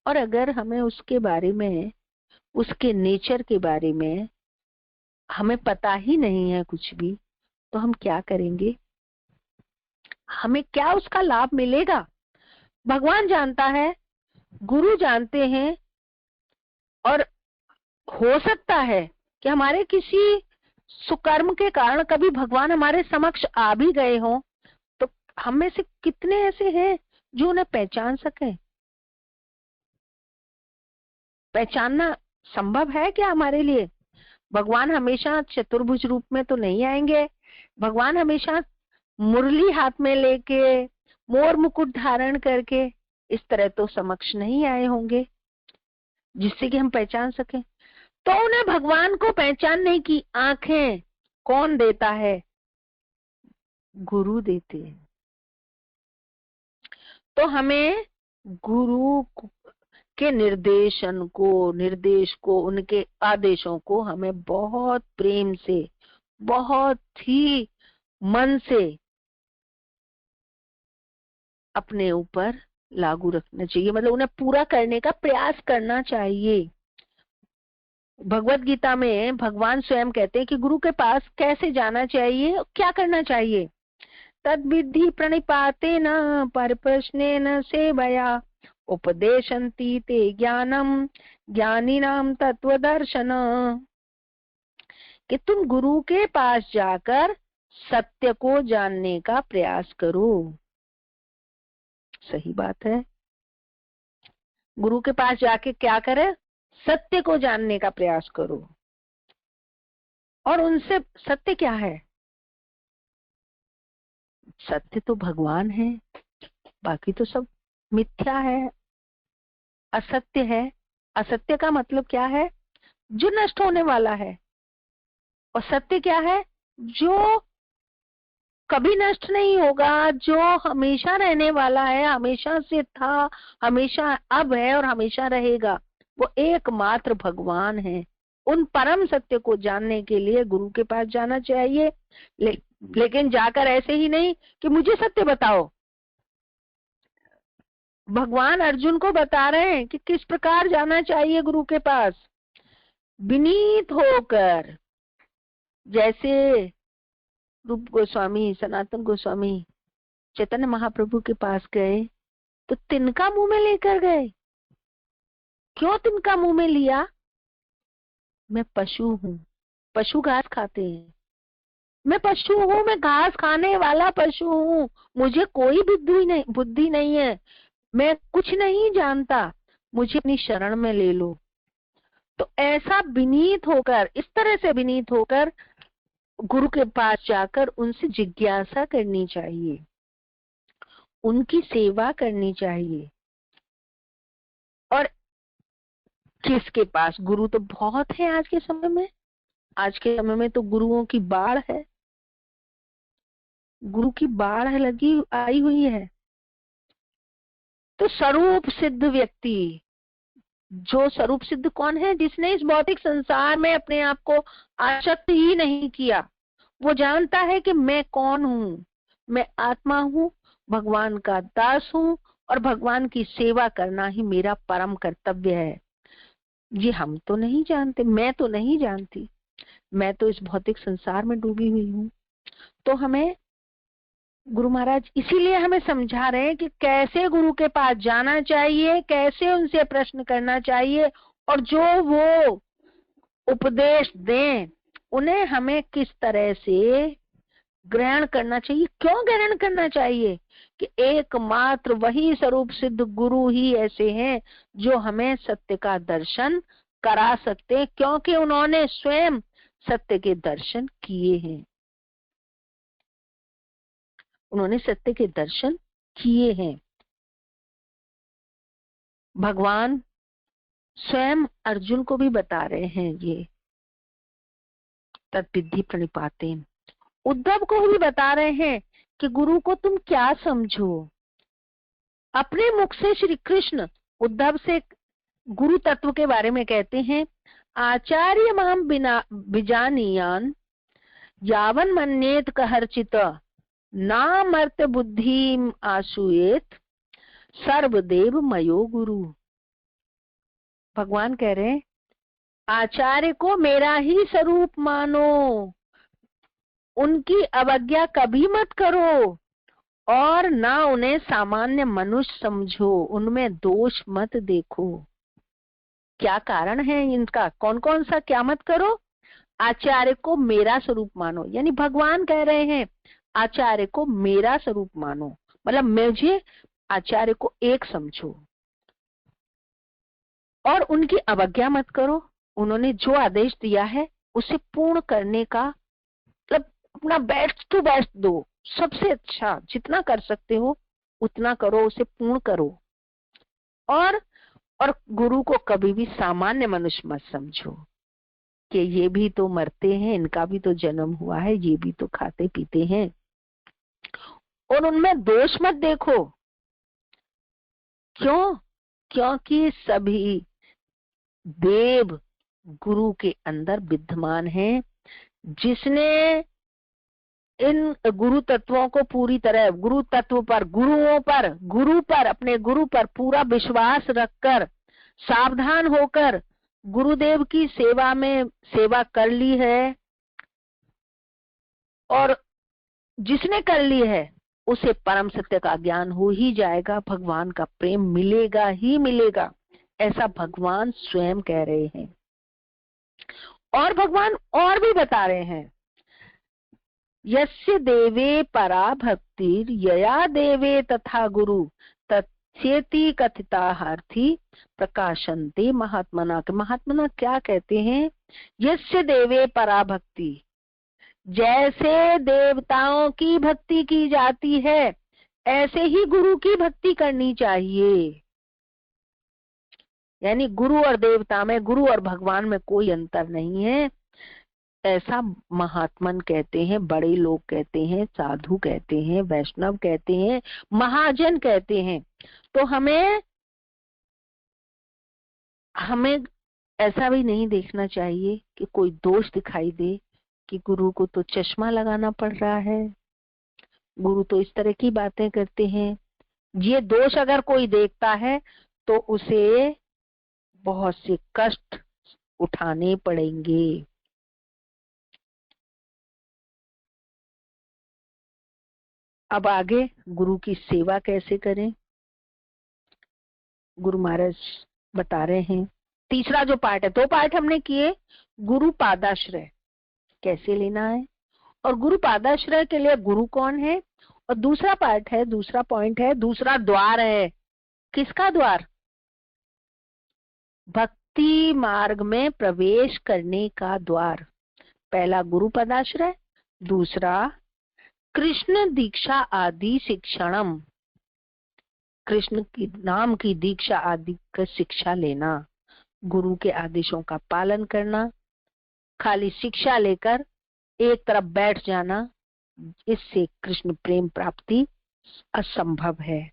और अगर हमें उसके बारे में, उसके नेचर के बारे में हमें पता ही नहीं है कुछ भी, तो हम क्या करेंगे? हमें क्या उसका लाभ मिलेगा? भगवान जानता है, गुरु जानते हैं, और हो सकता है कि हमारे किसी सुकर्म के कारण कभी भगवान हमारे समक्ष आ भी गए हों, तो हम में से कितने ऐसे हैं जो उन्हें पहचान सके? पहचानना संभव है क्या हमारे लिए? भगवान हमेशा चतुर्भुज रूप में तो नहीं आएंगे। भगवान हमेशा मुरली हाथ में लेके, मोर मुकुट धारण करके इस तरह तो समक्ष नहीं आए होंगे जिससे कि हम पहचान सके। तो उन्हें भगवान को पहचानने की आंखें कौन देता है? गुरु देते हैं। तो हमें गुरु के निर्देश को, उनके आदेशों को हमें बहुत प्रेम से, बहुत ही मन से अपने ऊपर लागू रखना चाहिए, मतलब उन्हें पूरा करने का प्रयास करना चाहिए। भगवत गीता में भगवान स्वयं कहते हैं कि गुरु के पास कैसे जाना चाहिए, क्या करना चाहिए। तद विधि प्रणिपातेन परिप्रश्नेन सेवया उपदेशन्ति ते ज्ञानम ज्ञानिनाम तत्वदर्शन। कि तुम गुरु के पास जाकर सत्य को जानने का प्रयास करो। सही बात है, गुरु के पास जाके क्या करे, सत्य को जानने का प्रयास करो। और उनसे सत्य क्या है, सत्य तो भगवान है, बाकी तो सब मिथ्या है, असत्य है। असत्य का मतलब क्या है, जो नष्ट होने वाला है। और सत्य क्या है, जो कभी नष्ट नहीं होगा, जो हमेशा रहने वाला है, हमेशा से था, हमेशा अब है और हमेशा रहेगा। वो एकमात्र भगवान है। उन परम सत्य को जानने के लिए गुरु के पास जाना चाहिए। लेकिन जाकर ऐसे ही नहीं कि मुझे सत्य बताओ। भगवान अर्जुन को बता रहे हैं कि किस प्रकार जाना चाहिए गुरु के पास। विनीत होकर, जैसे रूप गोस्वामी, सनातन गोस्वामी चैतन्य महाप्रभु के पास गए तो तिनका मुंह में लेकर गए। क्यों तिनका मुंह में लिया, मैं पशु हूँ, पशु घास खाते हैं, मैं पशु हूँ, मैं घास खाने वाला पशु हूँ, मुझे कोई बुद्धि नहीं है, मैं कुछ नहीं जानता, मुझे अपनी शरण में ले लो। तो ऐसा विनीत होकर, इस तरह से विनीत होकर गुरु के पास जाकर उनसे जिज्ञासा करनी चाहिए, उनकी सेवा करनी चाहिए। और किसके पास, गुरु तो बहुत है आज के समय में। आज के समय में तो गुरुओं की बाढ़ है, गुरु की बाढ़ लगी आई हुई है। तो स्वरूप सिद्ध व्यक्ति, जो स्वरूप सिद्ध कौन है, जिसने इस भौतिक संसार में अपने आप को आसक्त ही नहीं किया। वो जानता है कि मैं कौन हूँ, मैं आत्मा हूँ, भगवान का दास हूँ और भगवान की सेवा करना ही मेरा परम कर्तव्य है। ये हम तो नहीं जानते, मैं तो नहीं जानती, मैं तो इस भौतिक संसार में डूबी हुई हूँ। तो हमें गुरु महाराज इसीलिए हमें समझा रहे हैं कि कैसे गुरु के पास जाना चाहिए, कैसे उनसे प्रश्न करना चाहिए, और जो वो उपदेश दें उन्हें हमें किस तरह से ग्रहण करना चाहिए। क्यों ग्रहण करना चाहिए, कि एकमात्र वही स्वरूप सिद्ध गुरु ही ऐसे हैं जो हमें सत्य का दर्शन करा सकते हैं, क्योंकि उन्होंने स्वयं सत्य के दर्शन किए हैं, उन्होंने सत्य के दर्शन किए हैं। भगवान स्वयं अर्जुन को भी बता रहे हैं ये तद्विधि प्रणिपातेन। उद्धव को भी बता रहे हैं कि गुरु को तुम क्या समझो। अपने मुख से श्री कृष्ण उद्धव से गुरु तत्व के बारे में कहते हैं, आचार्य माम बिना बिजानीयान यावन मन्येत कहर्चित नामर्त बुद्धि आशुएत सर्वदेव मयो गुरु। भगवान कह रहे हैं, आचार्य को मेरा ही स्वरूप मानो, उनकी अवज्ञा कभी मत करो और ना उन्हें सामान्य मनुष्य समझो, उनमें दोष मत देखो। क्या कारण है इनका, कौन कौन सा, क्या मत करो, आचार्य को मेरा स्वरूप मानो। यानी भगवान कह रहे हैं आचार्य को मेरा स्वरूप मानो, मतलब मुझे आचार्य को एक समझो और उनकी अवज्ञा मत करो। उन्होंने जो आदेश दिया है उसे पूर्ण करने का, मतलब अपना बेस्ट टू बेस्ट दो, सबसे अच्छा जितना कर सकते हो उतना करो, उसे पूर्ण करो। और गुरु को कभी भी सामान्य मनुष्य मत समझो कि ये भी तो मरते हैं, इनका भी तो जन्म हुआ है, ये भी तो खाते पीते हैं, और उनमें दोष मत देखो। क्यों, क्योंकि सभी देव गुरु के अंदर विद्यमान हैं। जिसने इन गुरु तत्वों को पूरी तरह, गुरु तत्व पर, गुरुओं पर, गुरु पर, अपने गुरु पर पूरा विश्वास रखकर, सावधान होकर गुरुदेव की सेवा में सेवा कर ली है, और जिसने कर ली है उसे परम सत्य का ज्ञान हो ही जाएगा, भगवान का प्रेम मिलेगा ही मिलेगा, ऐसा भगवान स्वयं कह रहे हैं। और भगवान और भी बता रहे हैं, यस्य देवे परा भक्तिर यया देवे तथा गुरु तथ्येति कथिताहार्थी प्रकाशन्ते महात्मना। महात्मना क्या कहते हैं? यस्य देवे परा भक्ति, जैसे देवताओं की भक्ति की जाती है ऐसे ही गुरु की भक्ति करनी चाहिए। यानी गुरु और देवता में, गुरु और भगवान में कोई अंतर नहीं है, ऐसा महात्मन कहते हैं, बड़े लोग कहते हैं, साधु कहते हैं, वैष्णव कहते हैं, महाजन कहते हैं। तो हमें ऐसा भी नहीं देखना चाहिए कि कोई दोष दिखाई दे कि गुरु को तो चश्मा लगाना पड़ रहा है, गुरु तो इस तरह की बातें करते हैं। ये दोष अगर कोई देखता है तो उसे बहुत से कष्ट उठाने पड़ेंगे। अब आगे गुरु की सेवा कैसे करें, गुरु महाराज बता रहे हैं। तीसरा जो पार्ट है, 2 पार्ट हमने किए, गुरु पादाश्रय कैसे लेना है, और गुरु पादाश्रय के लिए गुरु कौन है, और दूसरा पार्ट है, दूसरा पॉइंट है, दूसरा द्वार है। किसका द्वार? भक्ति मार्ग में प्रवेश करने का द्वार। पहला गुरु पदाश्रय, दूसरा कृष्ण दीक्षा आदि शिक्षणम, कृष्ण की नाम की दीक्षा आदि का शिक्षा लेना, गुरु के आदेशों का पालन करना। खाली शिक्षा लेकर एक तरफ बैठ जाना, इससे कृष्ण प्रेम प्राप्ति असंभव है।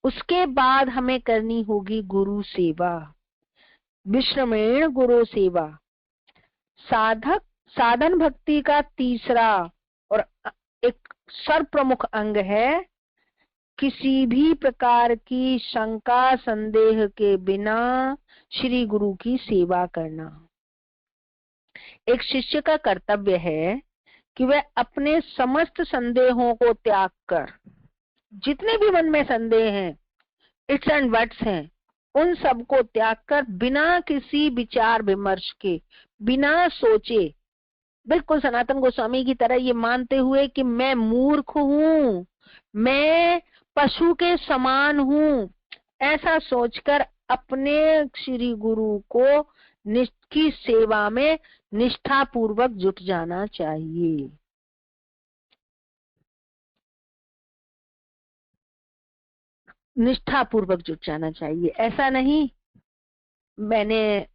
उसके बाद हमें करनी होगी गुरु सेवा, विश्रमेण गुरु सेवा। साधन भक्ति का तीसरा और एक सर्वप्रमुख अंग है, किसी भी प्रकार की शंका संदेह के बिना श्री गुरु की सेवा करना। एक शिष्य का कर्तव्य है कि वह अपने समस्त संदेहों को त्याग कर, जितने भी मन में संदेह हैं, इट्स एंड व्हाट्स हैं, उन सब को त्याग कर बिना किसी विचार विमर्श के, बिना सोचे, बिल्कुल सनातन गोस्वामी की तरह ये मानते हुए कि मैं मूर्ख हूँ, मैं पशु के समान हूँ, ऐसा सोचकर अपने श्री गुरु को की सेवा में निष्ठा पूर्वक जुट जाना चाहिए। निष्ठा पूर्वक जुट जाना चाहिए। ऐसा नहीं, मैंने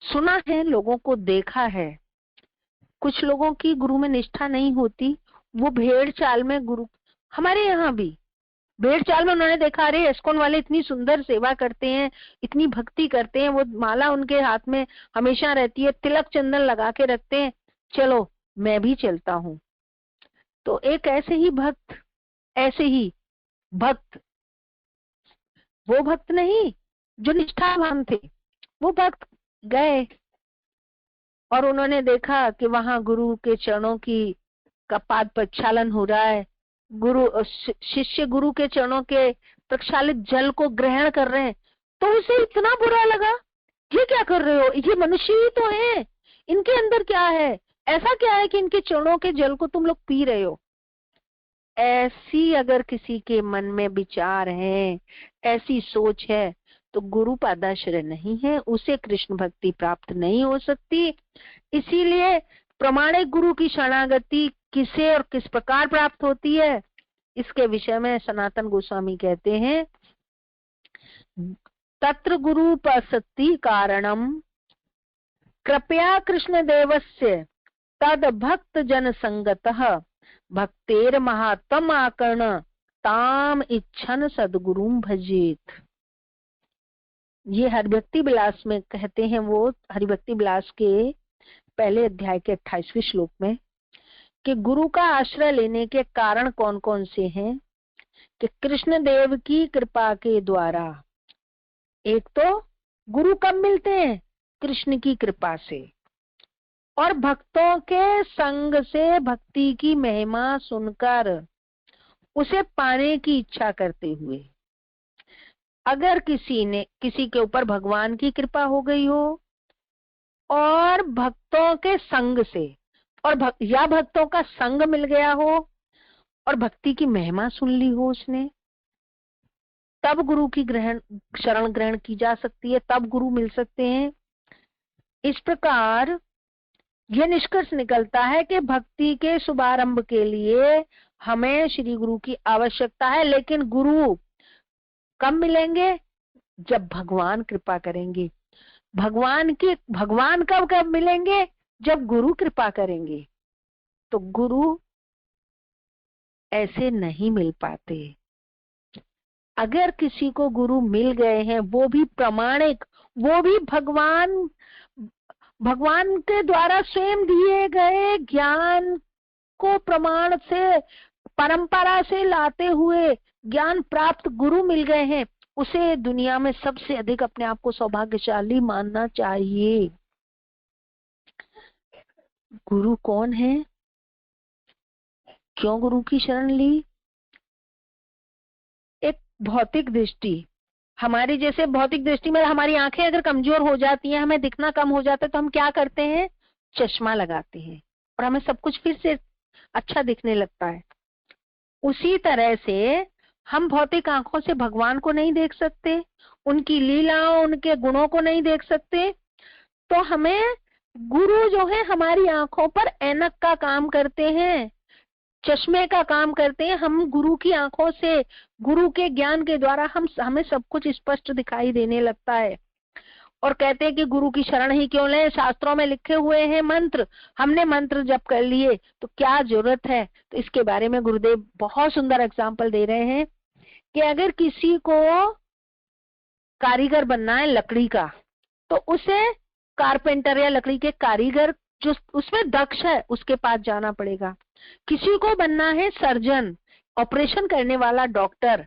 सुना है, लोगों को देखा है, कुछ लोगों की गुरु में निष्ठा नहीं होती, वो भेड़ चाल में गुरु, हमारे यहाँ भी भेड़ चाल में उन्होंने देखा, अरे एस्कॉन वाले इतनी सुंदर सेवा करते हैं, इतनी भक्ति करते हैं, वो माला उनके हाथ में हमेशा रहती है, तिलक चंदन लगा के रखते हैं, चलो मैं भी चलता हूँ। तो एक ऐसे ही भक्त, वो भक्त नहीं जो निष्ठावान थे, वो भक्त गए और उन्होंने देखा कि वहां गुरु के चरणों की का पाद प्रक्षालन हो रहा है, शिष्य गुरु के चरणों के प्रक्षालित जल को ग्रहण कर रहे हैं, तो उसे इतना बुरा लगा, ये क्या कर रहे हो, ये मनुष्य ही तो है, इनके अंदर क्या है, ऐसा क्या है कि इनके चरणों के जल को तुम लोग पी रहे हो। ऐसी अगर किसी के मन में विचार है, ऐसी सोच है, तो गुरु पादाश्रय नहीं है, उसे कृष्ण भक्ति प्राप्त नहीं हो सकती। इसीलिए प्रमाणिक गुरु की शरणागति किसे और किस प्रकार प्राप्त होती है, इसके विषय में सनातन गोस्वामी कहते हैं, तत्र गुरु प्रसक्ति कारणम कृपया कृष्ण देवस्य तद भक्त जन संगतः भक्तेर महात्म आकर्ण ताम इच्छन सदगुरुम भजेत। ये हरिभक्ति विलास में कहते हैं, वो हरिभक्ति विलास के पहले अध्याय के 28वें श्लोक में कि गुरु का आश्रय लेने के कारण कौन कौन से हैं, कि कृष्ण देव की कृपा के द्वारा। एक तो गुरु कब मिलते हैं, कृष्ण की कृपा से, और भक्तों के संग से, भक्ति की महिमा सुनकर उसे पाने की इच्छा करते हुए। अगर किसी के ऊपर भगवान की कृपा हो गई हो और भक्तों के संग से, और या भक्तों का संग मिल गया हो और भक्ति की महिमा सुन ली हो उसने, तब गुरु की शरण ग्रहण की जा सकती है, तब गुरु मिल सकते हैं। इस प्रकार यह निष्कर्ष निकलता है कि भक्ति के शुभारंभ के लिए हमें श्री गुरु की आवश्यकता है, लेकिन गुरु कब मिलेंगे, जब भगवान कृपा करेंगे। भगवान कब मिलेंगे, जब गुरु कृपा करेंगे। तो गुरु ऐसे नहीं मिल पाते। अगर किसी को गुरु मिल गए हैं, वो भी प्रामाणिक, वो भी भगवान के द्वारा स्वयं दिए गए ज्ञान को प्रमाण से, परंपरा से लाते हुए ज्ञान प्राप्त गुरु मिल गए हैं, उसे दुनिया में सबसे अधिक अपने आप को सौभाग्यशाली मानना चाहिए। गुरु कौन है, क्यों गुरु की शरण ली? एक भौतिक दृष्टि, हमारी जैसे भौतिक दृष्टि में हमारी आंखें अगर कमजोर हो जाती हैं, हमें दिखना कम हो जाता है, तो हम क्या करते हैं, चश्मा लगाते हैं और हमें सब कुछ फिर से अच्छा दिखने लगता है। उसी तरह से हम भौतिक आंखों से भगवान को नहीं देख सकते, उनकी लीलाओं, उनके गुणों को नहीं देख सकते। तो हमें गुरु जो है हमारी आंखों पर ऐनक का काम करते हैं, चश्मे का काम करते हैं। हम गुरु की आंखों से, गुरु के ज्ञान के द्वारा हमें सब कुछ स्पष्ट दिखाई देने लगता है। और कहते हैं कि गुरु की शरण ही क्यों लें, शास्त्रों में लिखे हुए हैं मंत्र, हमने मंत्र जप कर लिए तो क्या जरूरत है। तो इसके बारे में गुरुदेव बहुत सुंदर एग्जाम्पल दे रहे हैं कि अगर किसी को कारीगर बनना है लकड़ी का, तो उसे कारपेंटर या लकड़ी के कारीगर जो उसमें दक्ष है उसके पास जाना पड़ेगा। किसी को बनना है सर्जन, ऑपरेशन करने वाला डॉक्टर,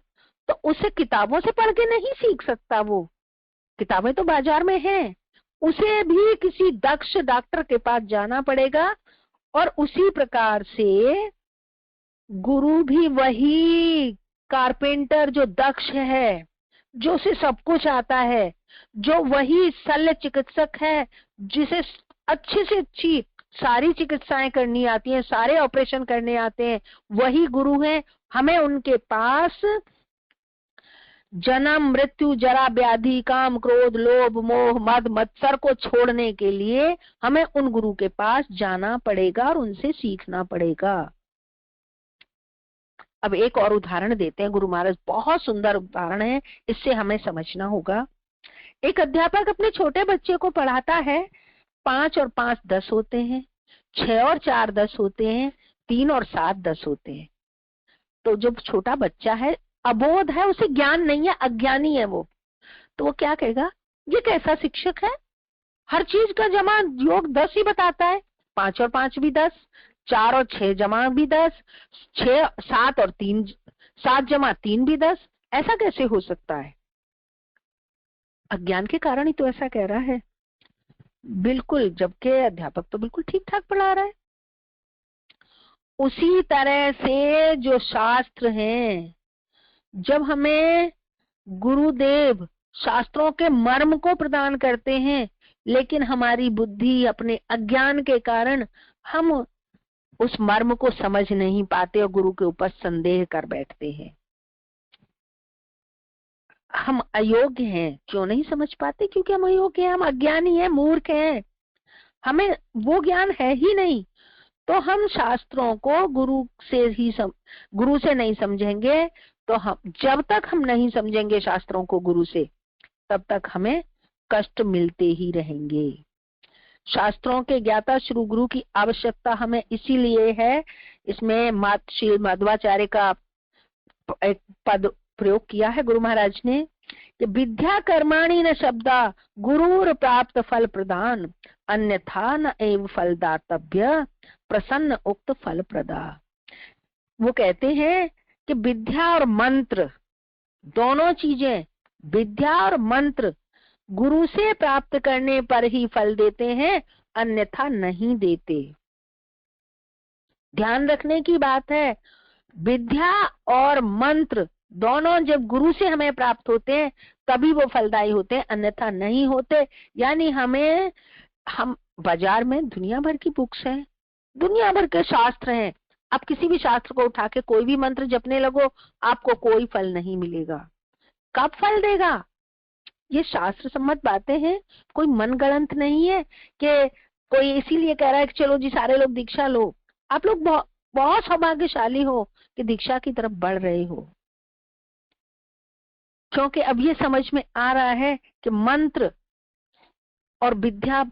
तो उसे किताबों से पढ़ के नहीं सीख सकता, वो किताबें तो बाजार में हैं, उसे भी किसी दक्ष डॉक्टर के पास जाना पड़ेगा। और उसी प्रकार से गुरु भी वही कारपेंटर जो दक्ष है, जो उसे सब कुछ आता है, जो वही शल्य चिकित्सक है, जिसे अच्छी से अच्छी सारी चिकित्साएं करनी आती हैं, सारे ऑपरेशन करने आते हैं, वही गुरु हैं। हमें उनके पास जन्म मृत्यु जरा व्याधि काम क्रोध लोभ मोह मद मत्सर को छोड़ने के लिए हमें उन गुरु के पास जाना पड़ेगा और उनसे सीखना पड़ेगा। अब एक और उदाहरण देते हैं, गुरु महाराज बहुत सुंदर उदाहरण है, इससे हमें समझना होगा। एक अध्यापक अपने छोटे बच्चे को पढ़ाता है, 5 और 5 10 होते हैं, 6 और 4 10 होते हैं, 3 और 7 10 होते हैं। तो जब छोटा बच्चा है, अबोध है, उसे ज्ञान नहीं है, अज्ञानी है वो, तो वो क्या कहेगा, ये कैसा शिक्षक है, हर चीज का जमा योग 10 ही बताता है, 5 और 5 भी 10, 4 और 6 जमा भी 10, 6 7 और 3 7 जमा 3 भी 10, ऐसा कैसे हो सकता है? अज्ञान के कारण ही तो ऐसा कह रहा है। बिल्कुल, जबकि अध्यापक तो बिल्कुल ठीक ठाक पढ़ा रहा है। उसी तरह से जो शास्त्र हैं, जब हमें गुरुदेव शास्त्रों के मर्म को प्रदान करते हैं, लेकिन हमारी बुद्धि अपने अज्ञान के कारण हम उस मर्म को समझ नहीं पाते और गुरु के ऊपर संदेह कर बैठते हैं। हम अयोग्य हैं, क्यों नहीं समझ पाते? क्योंकि हम अयोग्य हैं, हम अज्ञानी हैं, मूर्ख हैं, हमें वो ज्ञान है ही नहीं। तो हम शास्त्रों को गुरु से नहीं समझेंगे। तो हम जब तक हम नहीं समझेंगे शास्त्रों को गुरु से, तब तक हमें कष्ट मिलते ही रहेंगे। शास्त्रों के ज्ञाता श्री गुरु की आवश्यकता हमें इसीलिए है। इसमें श्री मध्वाचार्य का एक पद प्रयोग किया है गुरु महाराज ने कि विद्या कर्माणि न शब्दा गुरुर प्राप्त फल प्रदान अन्यथा न एव फलदातव्य प्रसन्न उक्त फल प्रदा। वो कहते हैं कि विद्या और मंत्र दोनों चीजें, विद्या और मंत्र गुरु से प्राप्त करने पर ही फल देते हैं, अन्यथा नहीं देते। ध्यान रखने की बात है, विद्या और मंत्र दोनों जब गुरु से हमें प्राप्त होते हैं तभी वो फलदायी होते हैं, अन्यथा नहीं होते। यानी हम बाजार में दुनिया भर की बुक्स हैं, दुनिया भर के शास्त्र हैं, आप किसी भी शास्त्र को उठा के कोई भी मंत्र जपने लगो, आपको कोई फल नहीं मिलेगा। कब फल देगा? ये शास्त्र सम्मत बातें हैं, कोई मनगढ़ंत नहीं है कि कोई इसीलिए कह रहा है कि चलो जी सारे लोग दीक्षा लो। आप लोग बहुत सौभाग्यशाली हो कि दीक्षा की तरफ बढ़ रहे हो, क्योंकि अब ये समझ में आ रहा है कि मंत्र और विद्या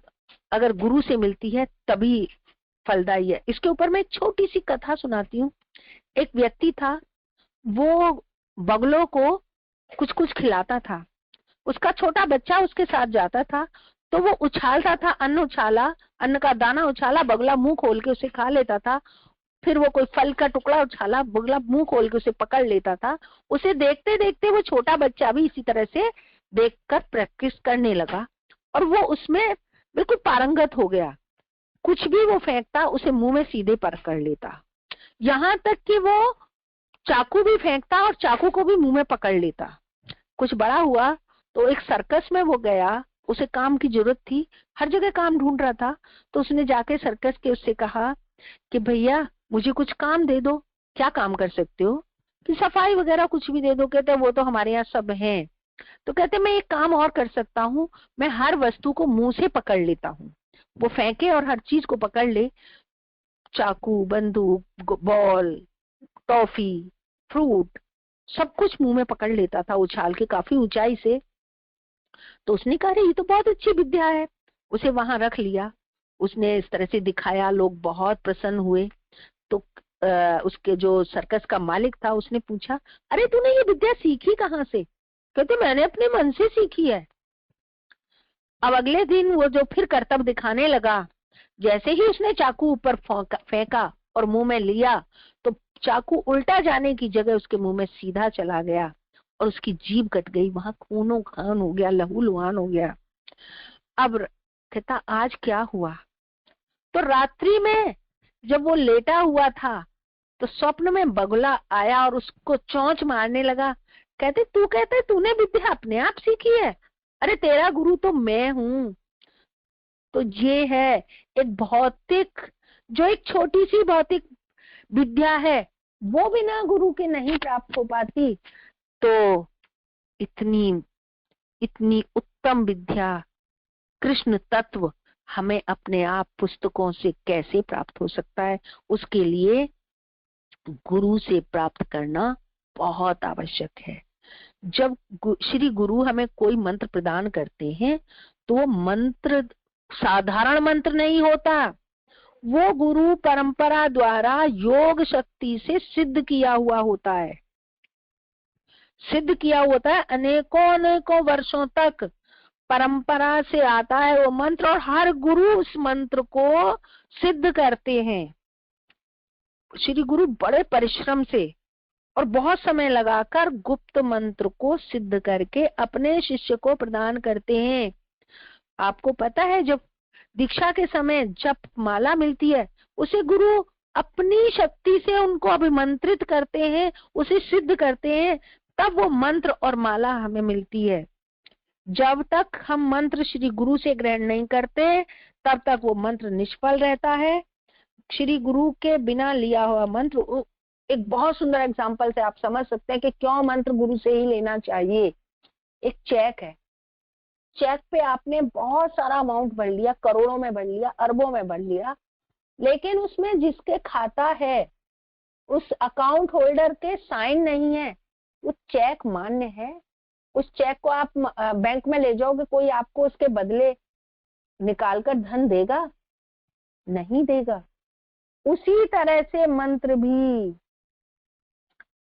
अगर गुरु से मिलती है तभी फलदायी है। इसके ऊपर मैं एक छोटी सी कथा सुनाती हूँ। एक व्यक्ति था, वो बगलों को कुछ कुछ खिलाता था। उसका छोटा बच्चा उसके साथ जाता था तो वो उछालता था, अन्न का दाना उछाला, बगला मुंह खोल के उसे खा लेता था। फिर वो कोई फल का टुकड़ा उछाला, बगला मुंह खोल के उसे पकड़ लेता था। उसे देखते देखते वो छोटा बच्चा भी इसी तरह से देखकर प्रैक्टिस करने लगा और वो उसमें बिल्कुल पारंगत हो गया। कुछ भी वो फेंकता उसे मुंह में सीधे पकड़ लेता, यहाँ तक कि वो चाकू भी फेंकता और चाकू को भी मुंह में पकड़ लेता। कुछ बड़ा हुआ तो एक सर्कस में वो गया, उसे काम की जरूरत थी, हर जगह काम ढूंढ रहा था। तो उसने जाके सर्कस के उससे कहा कि भैया मुझे कुछ काम दे दो। क्या काम कर सकते हो? कि सफाई वगैरह कुछ भी दे दो। कहते वो तो हमारे यहाँ सब हैं। तो कहते मैं एक काम और कर सकता हूँ, मैं हर वस्तु को मुंह से पकड़ लेता हूँ। वो फेंके और हर चीज को पकड़ ले, चाकू, बंदूक, बॉल, टॉफी, फ्रूट, सब कुछ मुंह में पकड़ लेता था उछाल के काफी ऊंचाई से। तो उसने कहा ये तो बहुत अच्छी विद्या है, उसे वहां रख लिया। उसने इस तरह से दिखाया, लोग बहुत प्रसन्न हुए। तो उसके जो सर्कस का मालिक था उसने पूछा, अरे तूने ये विद्या सीखी कहाँ से? कहते मैंने अपने मन से सीखी है। अब अगले दिन वो जो फिर करतब दिखाने लगा, जैसे ही उसने चाकू ऊपर फेंका और मुंह में लिया तो चाकू उल्टा जाने की जगह उसके मुंह में सीधा चला गया और उसकी जीभ कट गई, वहां खूनो खान हो गया, लहू लुहान हो गया। अब कहता आज क्या हुआ? तो रात्रि में जब वो लेटा हुआ था तो स्वप्न में बगुला आया और उसको चोंच मारने लगा। कहते तूने विद्या अपने आप सीखी है? अरे तेरा गुरु तो मैं हूँ। तो ये है एक भौतिक, जो एक छोटी सी भौतिक विद्या है वो बिना गुरु के नहीं प्राप्त हो पाती। तो इतनी इतनी उत्तम विद्या, कृष्ण तत्व हमें अपने आप पुस्तकों से कैसे प्राप्त हो सकता है? उसके लिए गुरु से प्राप्त करना बहुत आवश्यक है। जब श्री गुरु हमें कोई मंत्र प्रदान करते हैं तो वो मंत्र साधारण मंत्र नहीं होता, वो गुरु परंपरा द्वारा योग शक्ति से सिद्ध किया हुआ होता है, सिद्ध किया होता है। अनेकों अनेकों वर्षों तक परंपरा से आता है वो मंत्र और हर गुरु उस मंत्र को सिद्ध करते हैं। श्री गुरु बड़े परिश्रम से और बहुत समय लगाकर गुप्त मंत्र को सिद्ध करके अपने शिष्य को प्रदान करते हैं। आपको पता है जब दीक्षा के समय जब माला मिलती है उसे गुरु अपनी शक्ति से उनको अभिमंत्रित करते हैं, उसे सिद्ध करते हैं, तब वो मंत्र और माला हमें मिलती है। जब तक हम मंत्र श्री गुरु से ग्रहण नहीं करते तब तक वो मंत्र निष्फल रहता है। श्री गुरु के बिना लिया हुआ मंत्र, एक बहुत सुंदर एग्जाम्पल से आप समझ सकते हैं कि क्यों मंत्र गुरु से ही लेना चाहिए। एक चेक है, चेक पे आपने बहुत सारा अमाउंट भर लिया, करोड़ों में भर लिया, अरबों में भर लिया, लेकिन उसमें जिसके खाता है उस अकाउंट होल्डर के साइन नहीं है, वो चेक मान्य है? उस चेक को आप बैंक में ले जाओगे, कोई आपको उसके बदले निकालकर धन देगा? नहीं देगा। उसी तरह से मंत्र भी,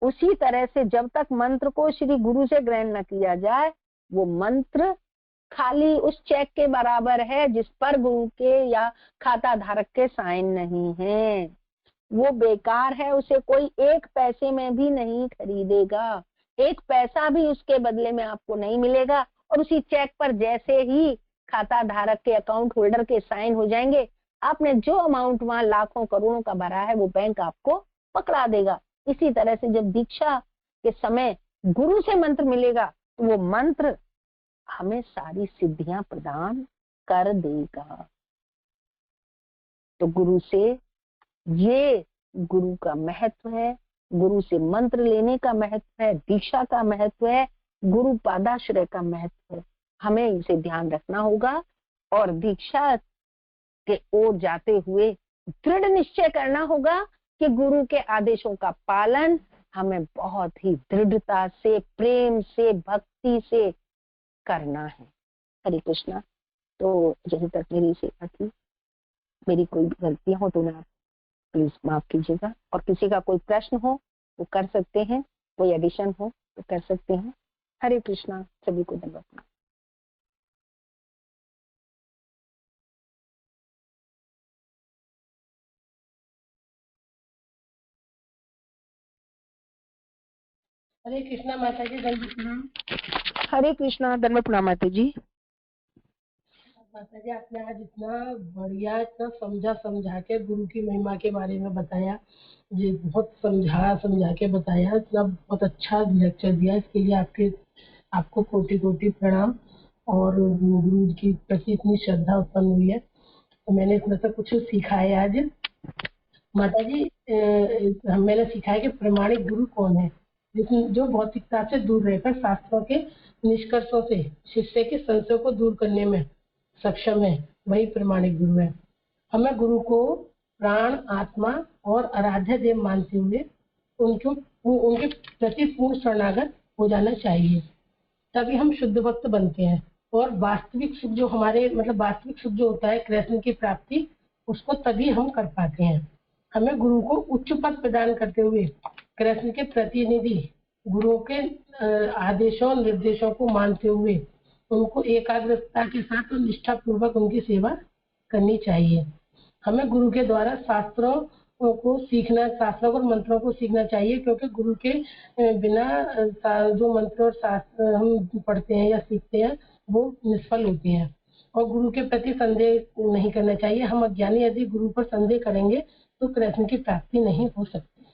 उसी तरह से जब तक मंत्र को श्री गुरु से ग्रहण न किया जाए, वो मंत्र खाली उस चेक के बराबर है जिस पर गुरु के या खाता धारक के साइन नहीं है। वो बेकार है, उसे कोई एक पैसे में भी नहीं खरीदेगा, एक पैसा भी उसके बदले में आपको नहीं मिलेगा। और उसी चेक पर जैसे ही खाता धारक के, अकाउंट होल्डर के साइन हो जाएंगे, आपने जो अमाउंट वहां लाखों करोड़ों का भरा है वो बैंक आपको पकड़ा देगा। इसी तरह से जब दीक्षा के समय गुरु से मंत्र मिलेगा तो वो मंत्र हमें सारी सिद्धियां प्रदान कर देगा। तो गुरु से, ये गुरु का महत्व है, गुरु से मंत्र लेने का महत्व है, दीक्षा का महत्व है, गुरु पादाश्रय का महत्व है। हमें इसे ध्यान रखना होगा और दीक्षा के ओर जाते हुए दृढ़ निश्चय करना होगा कि गुरु के आदेशों का पालन हमें बहुत ही दृढ़ता से, प्रेम से, भक्ति से करना है। हरे कृष्णा। तो जहाँ तक मेरी सेवा थी, मेरी कोई गलतियां हो तो ना आप प्लीज माफ कीजिएगा। और किसी का कोई प्रश्न हो वो कर सकते हैं, कोई एडिशन हो तो कर सकते हैं। हरे कृष्णा, सभी को धन्यवाद। हरे कृष्णा माता जी, दंड प्रणाम। हरे कृष्णा, दंड प्रणाम माता जी। माता जी, आपने आज इतना बढ़िया, इतना समझा के गुरु की महिमा के बारे में बताया, ये बहुत समझा के बताया, इतना बहुत अच्छा लेक्चर दिया। इसके लिए आपको कोटि कोटि प्रणाम। और गुरु की प्रति इतनी श्रद्धा उत्पन्न हुई है, तो मैंने इसमें से कुछ सीखा है आज। माता जी, मैंने सीखा है कि प्रमाणिक गुरु कौन है, जो भौतिकता से दूर रहकर शास्त्रों के निष्कर्षों से शिष्य के संशयों को दूर करने में सक्षम है, वही प्रमाणिक गुरु है। हमें गुरु को प्राण, आत्मा और आराध्य देव मानते हुए उनके प्रति पूर्ण शरणागत हो जाना चाहिए, तभी हम शुद्ध भक्त बनते हैं। और वास्तविक सुख जो हमारे वास्तविक सुख जो होता है, कृष्ण की प्राप्ति, उसको तभी हम कर पाते हैं। हमें गुरु को उच्च पद प्रदान करते हुए कृष्ण के प्रतिनिधि गुरुओं के आदेशों निर्देशों को मानते हुए उनको एकाग्रता के साथ और निष्ठा पूर्वक उनकी सेवा करनी चाहिए। हमें गुरु के द्वारा शास्त्रों और मंत्रों को सीखना चाहिए, क्योंकि गुरु के बिना जो मंत्र और शास्त्र हम पढ़ते हैं या सीखते हैं वो निष्फल होते हैं। और गुरु के प्रति संदेह नहीं करना चाहिए। हम अज्ञानी यदि गुरु पर संदेह करेंगे तो कृष्ण की प्राप्ति नहीं हो सकती।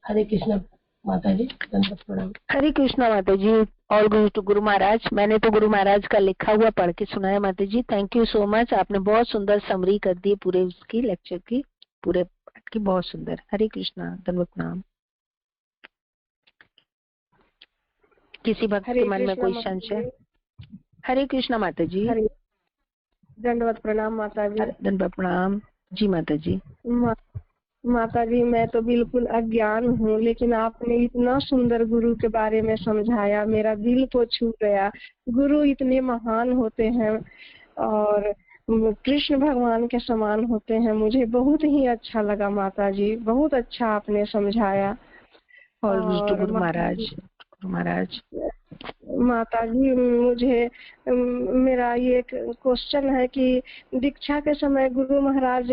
हरे कृष्ण माता जी, दंडवत प्रणाम। हरे कृष्णा माता जी। All going to Guru Maharaj. मैंने तो गुरु महाराज का लिखा हुआ पढ़ के सुनाया माता जी। Thank you so much. आपने बहुत सुंदर समरी कर दी पूरे उसकी लेक्चर की, पूरे पाठ की, बहुत सुंदर। हरे कृष्णा, दंडवत प्रणाम। किसी भक्त के मन में कोई संशय? हरे कृष्णा माता जी। दंडवत प्रणाम माता जी। दंडवत प्रणाम जी माता जी। माता जी, मैं तो बिल्कुल अज्ञान हूँ, लेकिन आपने इतना सुंदर गुरु के बारे में समझाया, मेरा दिल तो छू गया। गुरु इतने महान होते हैं और कृष्ण भगवान के समान होते हैं। मुझे बहुत ही अच्छा लगा माता जी, बहुत अच्छा आपने समझाया। और गुरु महाराज। माता जी, मुझे मेरा ये क्वेश्चन है कि दीक्षा के समय गुरु महाराज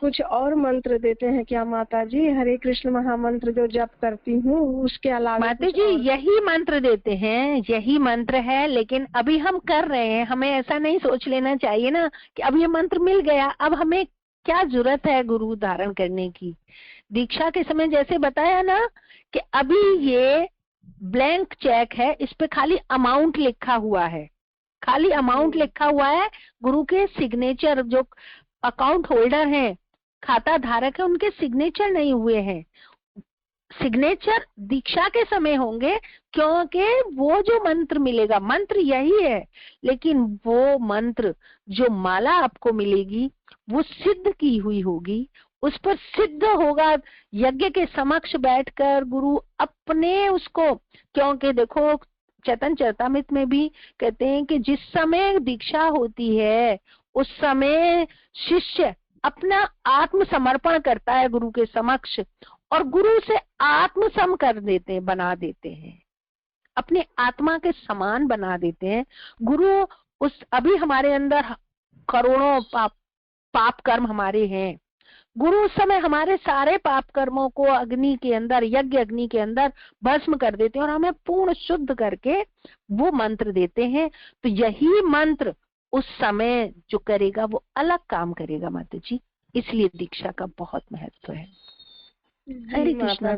कुछ और मंत्र देते हैं क्या माता जी? हरे कृष्ण महामंत्र जो जप करती हूँ उसके अलावा माता जी यही मंत्र देते हैं, यही मंत्र है, लेकिन अभी हम कर रहे हैं। हमें ऐसा नहीं सोच लेना चाहिए ना कि अब ये मंत्र मिल गया, अब हमें क्या जरूरत है गुरु धारण करने की। दीक्षा के समय जैसे बताया ना कि अभी ये ब्लैंक चेक है, इस पे खाली अमाउंट लिखा हुआ है, खाली अमाउंट लिखा हुआ है। गुरु के सिग्नेचर, जो अकाउंट होल्डर हैं, खाता धारक है, उनके सिग्नेचर नहीं हुए हैं। सिग्नेचर दीक्षा के समय होंगे, क्योंकि वो जो मंत्र मिलेगा, मंत्र यही है, लेकिन वो मंत्र जो माला आपको मिलेगी वो सिद्ध की हुई होगी, उस पर सिद्ध होगा यज्ञ के समक्ष बैठकर गुरु अपने उसको। क्योंकि देखो चैतन्य चरितामृत में भी कहते हैं कि जिस समय दीक्षा होती है उस समय शिष्य अपना आत्मसमर्पण करता है गुरु के समक्ष, और गुरु से आत्मसम कर देते हैं, बना देते हैं, अपने आत्मा के समान बना देते हैं। गुरु उस अभी हमारे अंदर करोड़ों पाप कर्म हमारे हैं। गुरु उस समय हमारे सारे पाप कर्मों को अग्नि के अंदर, यज्ञ अग्नि के अंदर भस्म कर देते हैं और हमें पूर्ण शुद्ध करके वो मंत्र देते हैं। तो यही मंत्र उस समय जो करेगा वो अलग काम करेगा माता जी। इसलिए दीक्षा का बहुत महत्व है। हरे कृष्णा।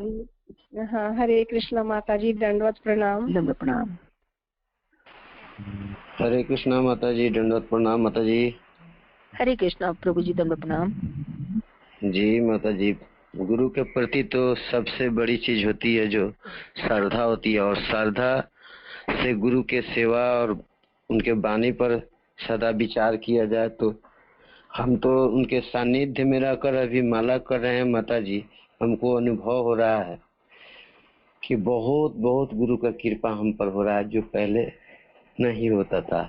हाँ, हरे कृष्णा माता जी, दंडवत प्रणाम। दंडवत प्रणाम। हरे कृष्णा माता जी, दंडवत प्रणाम माता जी। हरे कृष्णा प्रभु जी, दंडवत प्रणाम जी माता जी। गुरु के प्रति तो सबसे बड़ी चीज होती है जो श्रद्धा होती है, और श्रद्धा से गुरु के सेवा और उनके वाणी पर सदा विचार किया जाए तो हम तो उनके सानिध्य में रहकर अभी माला कर रहे हैं माता जी। हमको अनुभव हो रहा है कि बहुत बहुत गुरु का कृपा हम पर हो रहा है, जो पहले नहीं होता था।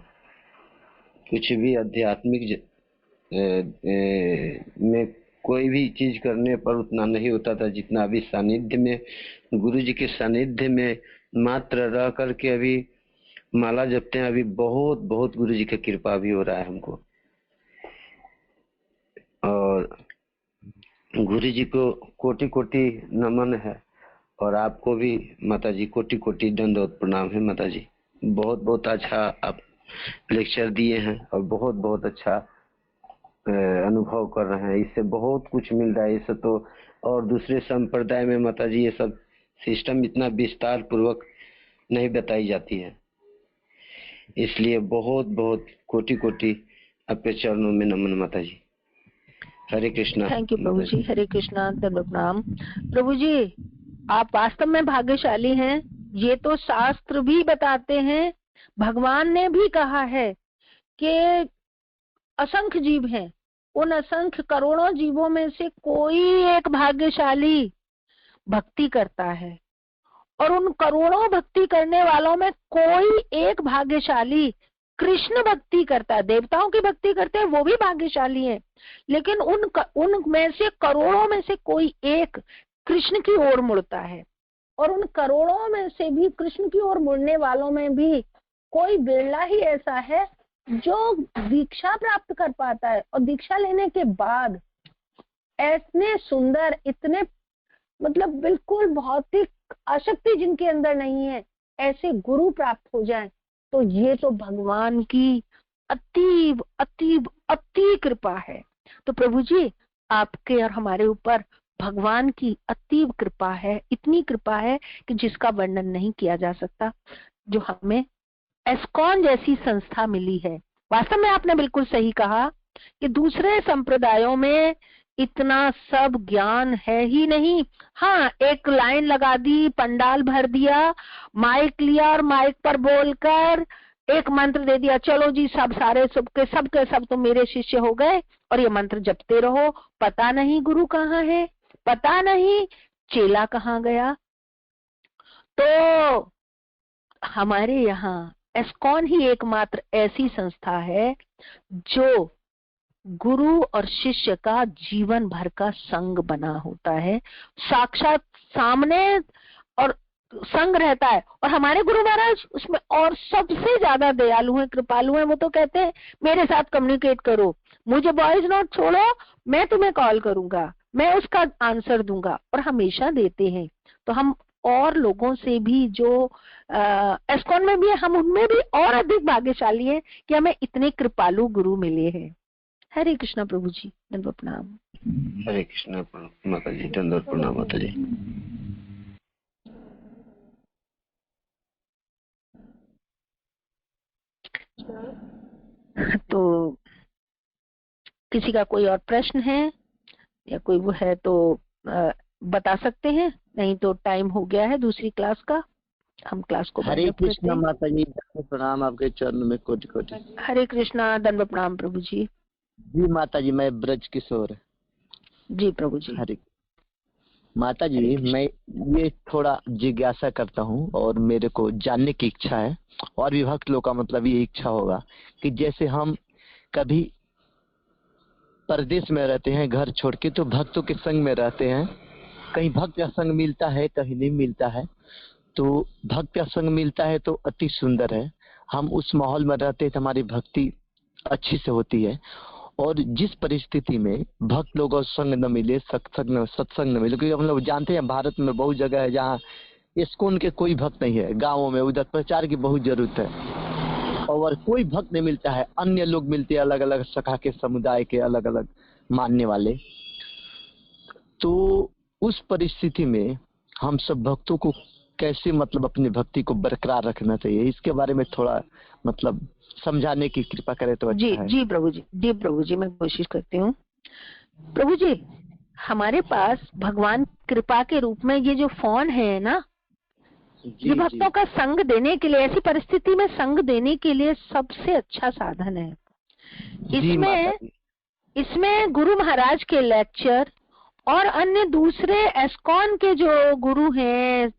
कुछ भी आध्यात्मिक में कोई भी चीज करने पर उतना नहीं होता था जितना अभी सानिध्य में, गुरु जी के सानिध्य में मात्र रह करके अभी माला जपते हैं। अभी बहुत बहुत गुरु जी का कृपा भी हो रहा है हमको, और गुरु जी को कोटि कोटि नमन है, और आपको भी माता जी कोटि कोटि दंडवत प्रणाम है माता जी। बहुत बहुत अच्छा आप लेक्चर दिए हैं और बहुत बहुत अच्छा अनुभव कर रहे हैं। इससे बहुत कुछ मिल रहा है। इससे तो और दूसरे संप्रदाय में माता जी ये सब सिस्टम इतना विस्तार पूर्वक नहीं बताई जाती है। इसलिए बहुत बहुत कोटि कोटि आपके चरणों में नमन माता जी। हरे कृष्णा। थैंक यू प्रभु जी। हरे कृष्णा, दंडवत प्रणाम प्रभु जी। आप वास्तव में भाग्यशाली हैं। ये तो शास्त्र भी बताते हैं, भगवान ने भी कहा है कि असंख्य जीव हैं, उन असंख्य करोड़ों जीवों में से कोई एक भाग्यशाली भक्ति करता है, और उन करोड़ों भक्ति करने वालों में कोई एक भाग्यशाली कृष्ण भक्ति करता है। देवताओं की भक्ति करते हैं वो भी भाग्यशाली हैं, लेकिन उन में से करोड़ों में से कोई एक कृष्ण की ओर मुड़ता है। और उन करोड़ों में से भी कृष्ण की ओर मुड़ने वालों में भी कोई बिरला ही ऐसा है जो दीक्षा प्राप्त कर पाता है, और दीक्षा लेने के बाद ऐसे सुंदर, इतने मतलब बिल्कुल भौतिक आसक्ति जिनके अंदर नहीं है, ऐसे गुरु प्राप्त हो जाए। तो ये तो भगवान की अतीब अतीब अति कृपा है। तो प्रभु जी, आपके और हमारे ऊपर भगवान की अतीब कृपा है, इतनी कृपा है कि जिसका वर्णन नहीं किया जा सकता, जो हमें एस्कॉन जैसी संस्था मिली है। वास्तव में आपने बिल्कुल सही कहा कि दूसरे संप्रदायों में इतना सब ज्ञान है ही नहीं। हाँ, एक लाइन लगा दी, पंडाल भर दिया, माइक लिया और माइक पर बोलकर एक मंत्र दे दिया, चलो जी सब सारे सबके सब तो मेरे शिष्य हो गए, और ये मंत्र जपते रहो। पता नहीं गुरु कहाँ है, पता नहीं चेला कहाँ गया। तो हमारे यहाँ एस्कॉन ही एकमात्र ऐसी संस्था है जो गुरु और शिष्य का जीवन भर का संग बना होता है, साक्षात सामने और संग रहता है। और हमारे गुरु महाराज उसमें और सबसे ज्यादा दयालु हैं, कृपालु हैं। वो तो कहते हैं मेरे साथ कम्युनिकेट करो, मुझे वॉइस नोट छोड़ो, मैं तुम्हें कॉल करूंगा, मैं उसका आंसर दूंगा, और हमेशा देते हैं। तो हम और लोगों से भी जो एस्कॉन में भी है, हम उनमें भी और अधिक भाग्यशाली हैं कि हमें इतने कृपालु गुरु मिले हैं। हरे कृष्णा प्रभु जी, दंडवत प्रणाम। हरे कृष्णा माता जी, दंडवत प्रणाम माता जी। तो किसी का कोई और प्रश्न है या कोई वो है तो बता सकते हैं, नहीं तो टाइम हो गया है दूसरी क्लास का, हम क्लास को हरे कृष्णा माता जी, प्रणाम आपके चरणों में कोटि कोटि। हरे कृष्णा, दंडवत प्रणाम प्रभु जी। जी माता जी, मैं ब्रज किशोर। जी प्रभु जी। हरे माता जी, मैं ये थोड़ा जिज्ञासा करता हूँ और मेरे को जानने की इच्छा है, और भी भक्त लोग का मतलब ये इच्छा होगा कि जैसे हम कभी परदेश में रहते हैं घर छोड़ के, तो भक्तों के संग में रहते हैं, कहीं भक्त का संग मिलता है, कहीं नहीं मिलता है। तो भक्त का संग मिलता है तो अति सुंदर है, हम उस माहौल में रहते हैं तो हमारी भक्ति अच्छी से होती है। और जिस परिस्थिति में भक्त लोगों संग न मिले, सत्संग न मिले, क्योंकि हम लोग जानते हैं भारत में बहुत जगह है जहाँ इस्कॉन के कोई भक्त नहीं है, गाँवों में उधर प्रचार की बहुत जरूरत है और कोई भक्त नहीं मिलता है, अन्य लोग मिलते हैं, अलग अलग शाखा के समुदाय के अलग अलग मानने वाले। तो उस परिस्थिति में हम सब भक्तों को कैसे मतलब अपनी भक्ति को बरकरार रखना चाहिए, इसके बारे में थोड़ा मतलब समझाने की कृपा करें तो अच्छा है। जी प्रभु जी, मैं कोशिश करती हूँ। प्रभु जी, हमारे पास भगवान कृपा के रूप में ये जो फोन है ना, ये भक्तों का संग देने के लिए, ऐसी परिस्थिति में संग देने के लिए सबसे अच्छा साधन है। इसमें गुरु महाराज के लेक्चर और अन्य दूसरे एस्कॉन के जो गुरु हैं,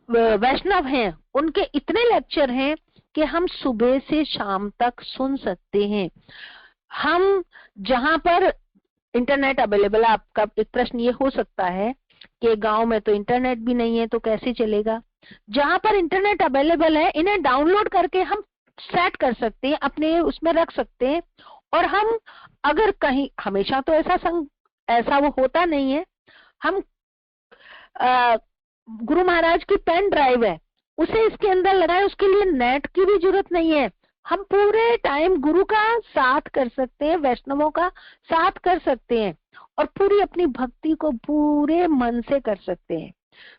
वैष्णव हैं, उनके इतने लेक्चर हैं कि हम सुबह से शाम तक सुन सकते हैं। हम जहां पर इंटरनेट अवेलेबल, आपका एक प्रश्न ये हो सकता है कि गांव में तो इंटरनेट भी नहीं है तो कैसे चलेगा। जहां पर इंटरनेट अवेलेबल है, इन्हें डाउनलोड करके हम सेट कर सकते हैं, अपने उसमें रख सकते हैं। और हम अगर कहीं, हमेशा तो ऐसा वो होता नहीं है, हम गुरु महाराज की पेन ड्राइव है, उसे इसके अंदर लगाए, उसके लिए नेट की भी जरूरत नहीं है। हम पूरे टाइम गुरु का साथ कर सकते हैं, वैष्णवों का साथ कर सकते हैं और पूरी अपनी भक्ति को पूरे मन से कर सकते हैं।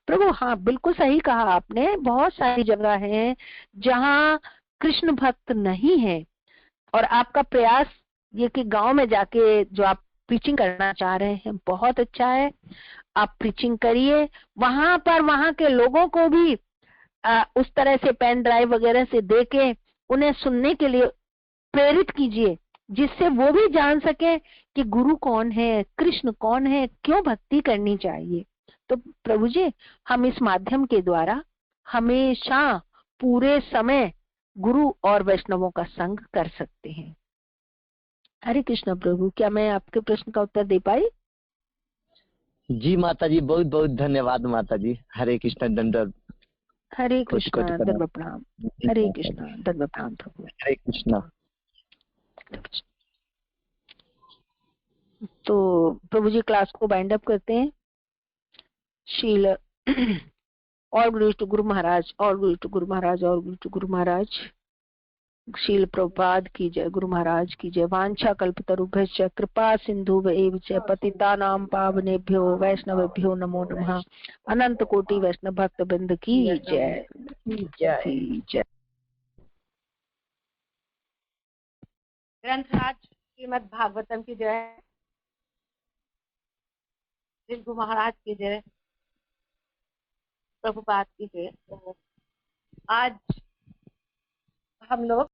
प्रभु, हाँ बिल्कुल सही कहा आपने, बहुत सारी जगह है जहाँ कृष्ण भक्त नहीं है और आपका प्रयास ये कि गांव में जाके जो आप प्रीचिंग करना चाह रहे हैं बहुत अच्छा है। आप प्रीचिंग करिए, वहां पर वहां के लोगों को भी उस तरह से पेन ड्राइव वगैरह से देके उन्हें सुनने के लिए प्रेरित कीजिए, जिससे वो भी जान सके कि गुरु कौन है, कृष्ण कौन है, क्यों भक्ति करनी चाहिए। तो प्रभु जी, हम इस माध्यम के द्वारा हमेशा पूरे समय गुरु और वैष्णवों का संग कर सकते हैं। हरे कृष्ण प्रभु, क्या मैं आपके प्रश्न का उत्तर दे पाई? जी माता जी, बहुत बहुत धन्यवाद माता जी। हरे कृष्ण, दंडवत। हरे कृष्ण, दंडवत प्रणाम। हरे कृष्ण, दंडवत प्रणाम प्रभु। हरे कृष्ण। तो प्रभु जी, क्लास को बाइंड अप करते हैं। शील और गुरु टू गुरु महाराज, और गुरु टू गुरु महाराज, और गुरु टू गुरु महाराज। शील प्रभुपाद की जय, गुरु महाराज की जय। वांछा कल्पतरुभ्यश्च कृपा सिंधुभ्यैव च पतितानां पावनेभ्यो वैष्णवेभ्यो नमो नमः। अनंत कोटि वैष्णव भक्त वृंद की जय जय। ग्रंथराज श्रीमद् भागवतम की जय, गुरु महाराज की जय, प्रभुपाद की जय। आज हम लोग